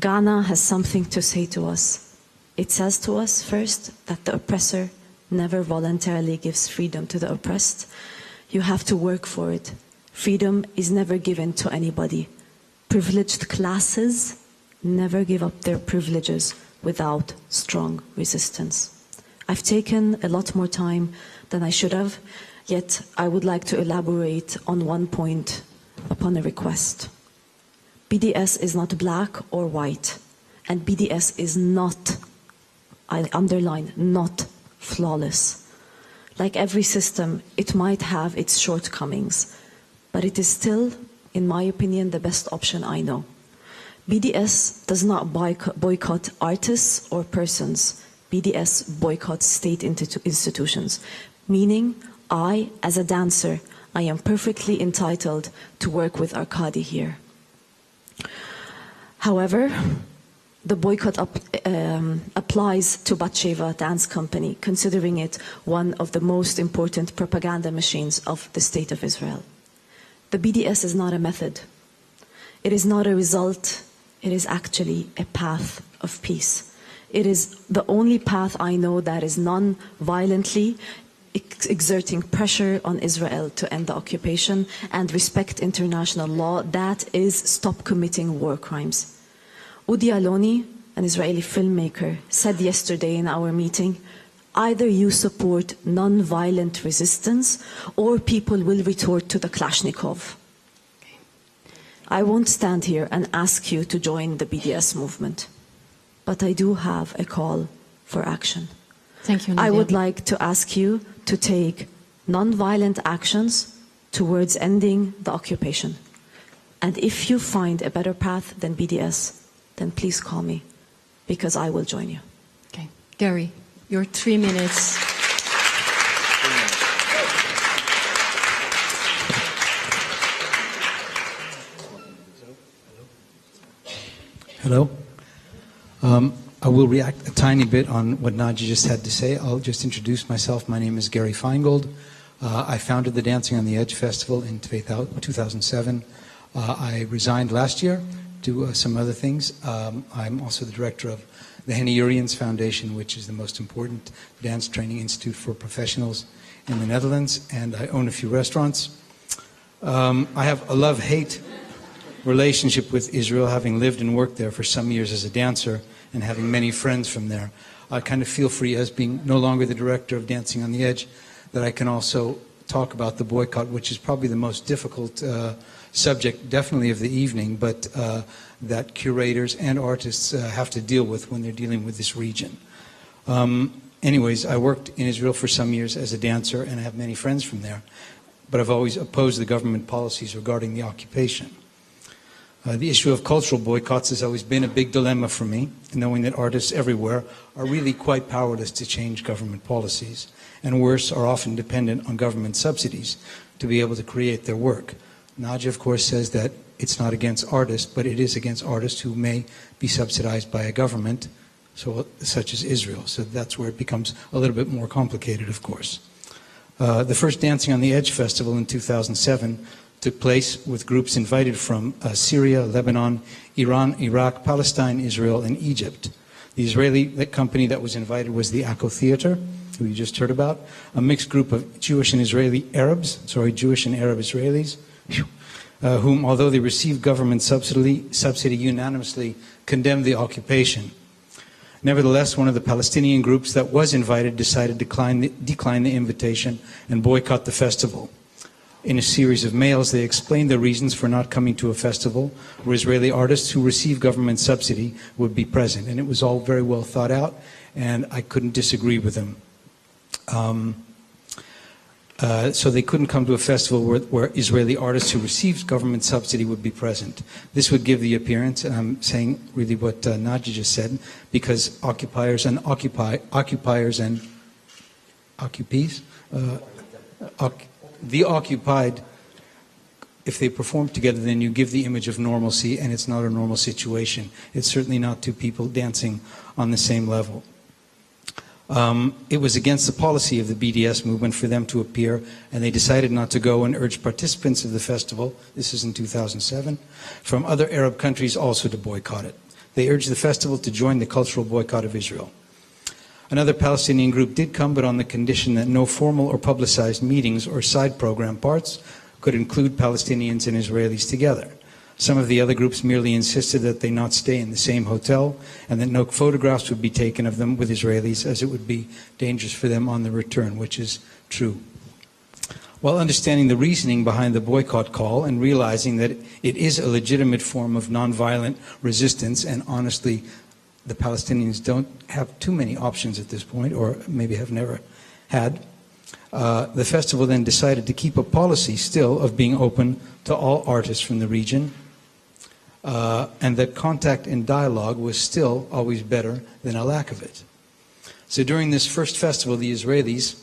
Ghana has something to say to us. It says to us, first, that the oppressor never voluntarily gives freedom to the oppressed. You have to work for it. Freedom is never given to anybody. Privileged classes never give up their privileges without strong resistance. I've taken a lot more time than I should have, yet I would like to elaborate on one point upon a request. BDS is not black or white, and BDS is not, I underline, not flawless. Like every system, it might have its shortcomings, but it is still, in my opinion, the best option I know. BDS does not boycott artists or persons. BDS boycotts state institutions, meaning I, as a dancer, I am perfectly entitled to work with Arkady here. However, the boycott applies to Batsheva Dance Company, considering it one of the most important propaganda machines of the State of Israel. The BDS is not a method. It is not a result. It is actually a path of peace. It is the only path I know that is non-violently exerting pressure on Israel to end the occupation and respect international law. That is stop committing war crimes. Udi Aloni, an Israeli filmmaker, said yesterday in our meeting, either you support non-violent resistance or people will retort to the Kalashnikov. I won't stand here and ask you to join the BDS movement, but I do have a call for action. Thank you, Nadia. I would like to ask you to take non-violent actions towards ending the occupation. And if you find a better path than BDS, then please call me, because I will join you. Okay. Gary, your 3 minutes. Hello. I will react a tiny bit on what Nadia just had to say. I'll just introduce myself. My name is Gary Feingold. I founded the Dancing on the Edge Festival in 2007. I resigned last year to do some other things. I'm also the director of the Henny Urians Foundation, which is the most important dance training institute for professionals in the Netherlands, and I own a few restaurants. I have a love-hate relationship with Israel, having lived and worked there for some years as a dancer and having many friends from there. I kind of feel free, as being no longer the director of Dancing on the Edge, that I can also talk about the boycott, which is probably the most difficult subject, definitely of the evening, but that curators and artists have to deal with when they're dealing with this region. Anyways, I worked in Israel for some years as a dancer, and I have many friends from there, but I've always opposed the government policies regarding the occupation. The issue of cultural boycotts has always been a big dilemma for me, knowing that artists everywhere are really quite powerless to change government policies, and worse, are often dependent on government subsidies to be able to create their work. Nadia, of course, says that it's not against artists, but it is against artists who may be subsidized by a government, such as Israel. So that's where it becomes a little bit more complicated, of course. The first Dancing on the Edge festival in 2007 took place with groups invited from Syria, Lebanon, Iran, Iraq, Palestine, Israel, and Egypt. The Israeli company that was invited was the Akko Theater, who you just heard about, a mixed group of Jewish and Arab Israelis, whom, although they received government subsidy unanimously condemned the occupation. Nevertheless, one of the Palestinian groups that was invited decided to decline the invitation and boycott the festival. In a series of mails, they explained their reasons for not coming to a festival where Israeli artists who receive government subsidy would be present. And it was all very well thought out, and I couldn't disagree with them. So they couldn't come to a festival where Israeli artists who received government subsidy would be present. This would give the appearance, and I'm saying really what Nadia just said, because occupiers and occupees, the occupied, if they perform together, then you give the image of normalcy, and it's not a normal situation. It's certainly not two people dancing on the same level. It was against the policy of the BDS movement for them to appear, and they decided not to go, and urged participants of the festival, this is in 2007, from other Arab countries also to boycott it. They urged the festival to join the cultural boycott of Israel. Another Palestinian group did come, but on the condition that no formal or publicized meetings or side program parts could include Palestinians and Israelis together. Some of the other groups merely insisted that they not stay in the same hotel and that no photographs would be taken of them with Israelis, as it would be dangerous for them on the return, which is true. While understanding the reasoning behind the boycott call and realizing that it is a legitimate form of nonviolent resistance, and honestly, the Palestinians don't have too many options at this point, or maybe have never had, the festival then decided to keep a policy still of being open to all artists from the region, and that contact and dialogue was still always better than a lack of it. So during this first festival, the Israelis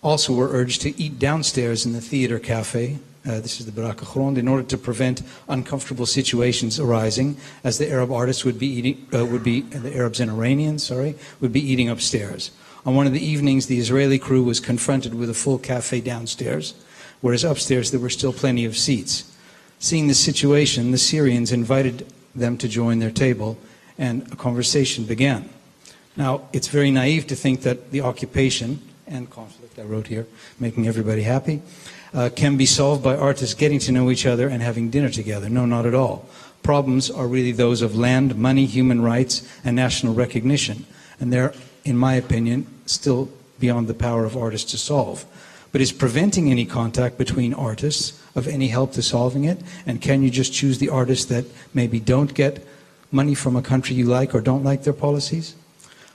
also were urged to eat downstairs in the theater cafe, this is the Baraka Grond, in order to prevent uncomfortable situations arising, as the Arab artists would be eating, the Arabs and Iranians, would be eating upstairs. On one of the evenings, the Israeli crew was confronted with a full cafe downstairs, whereas upstairs there were still plenty of seats. Seeing this situation, the Syrians invited them to join their table, and a conversation began. Now, it's very naive to think that the occupation and conflict, I wrote here, making everybody happy, can be solved by artists getting to know each other and having dinner together. No, not at all. Problems are really those of land, money, human rights, and national recognition. And they're, in my opinion, still beyond the power of artists to solve. But is preventing any contact between artists of any help to solving it? And can you just choose the artists that maybe don't get money from a country you like or don't like their policies?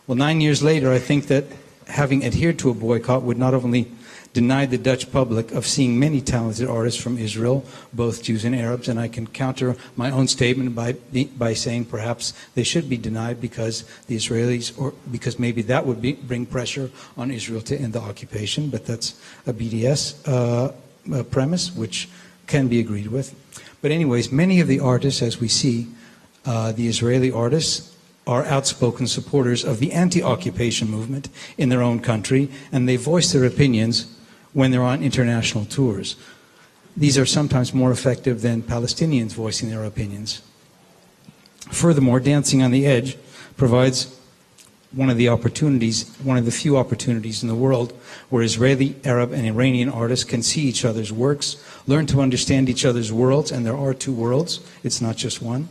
Well, 9 years later, I think that having adhered to a boycott would not only deny the Dutch public of seeing many talented artists from Israel, both Jews and Arabs, and I can counter my own statement by saying perhaps they should be denied because the Israelis, or because maybe that would bring pressure on Israel to end the occupation, but that's a BDS premise, which can be agreed with. But anyways, many of the artists, as we see, the Israeli artists, are outspoken supporters of the anti-occupation movement in their own country, and they voice their opinions when they're on international tours. These are sometimes more effective than Palestinians voicing their opinions. Furthermore, Dancing on the Edge provides one of the few opportunities in the world where Israeli, Arab, and Iranian artists can see each other's works, learn to understand each other's worlds, and there are two worlds, it's not just one.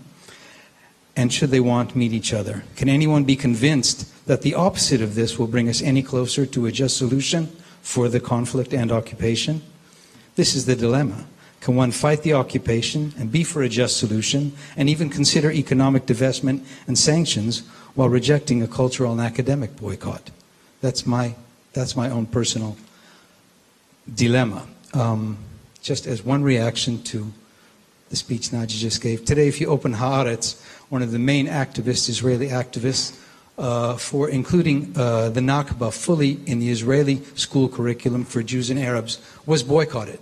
And should they want, meet each other. Can anyone be convinced that the opposite of this will bring us any closer to a just solution for the conflict and occupation? This is the dilemma. Can one fight the occupation and be for a just solution, and even consider economic divestment and sanctions while rejecting a cultural and academic boycott? That's my own personal dilemma. Just as one reaction to the speech Naji just gave. Today, if you open Haaretz, one of the main activists, Israeli activists, for including the Nakba fully in the Israeli school curriculum for Jews and Arabs, was boycotted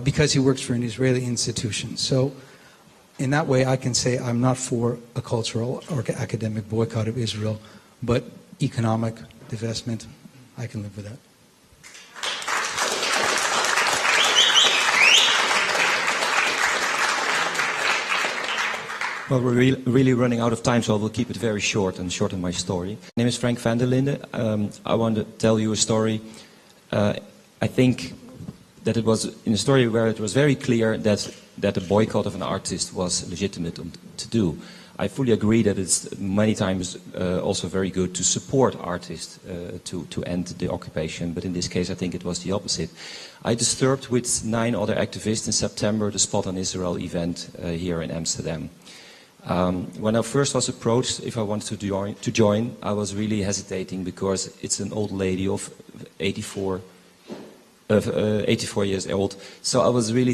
because he works for an Israeli institution. So in that way, I can say I'm not for a cultural or academic boycott of Israel, but economic divestment, I can live with that. Well, we're really running out of time, so I will keep it very short and shorten my story. My name is Frank van der Linden. I want to tell you a story. I think that it was in a story where it was very clear that a boycott of an artist was legitimate to do. I fully agree that it's many times also very good to support artists to end the occupation, but in this case I think it was the opposite. I disturbed with 9 other activists in September the Spot on Israel event here in Amsterdam. When I first was approached if I wanted to join, I was really hesitating because it's an old lady of 84 years old. So I was really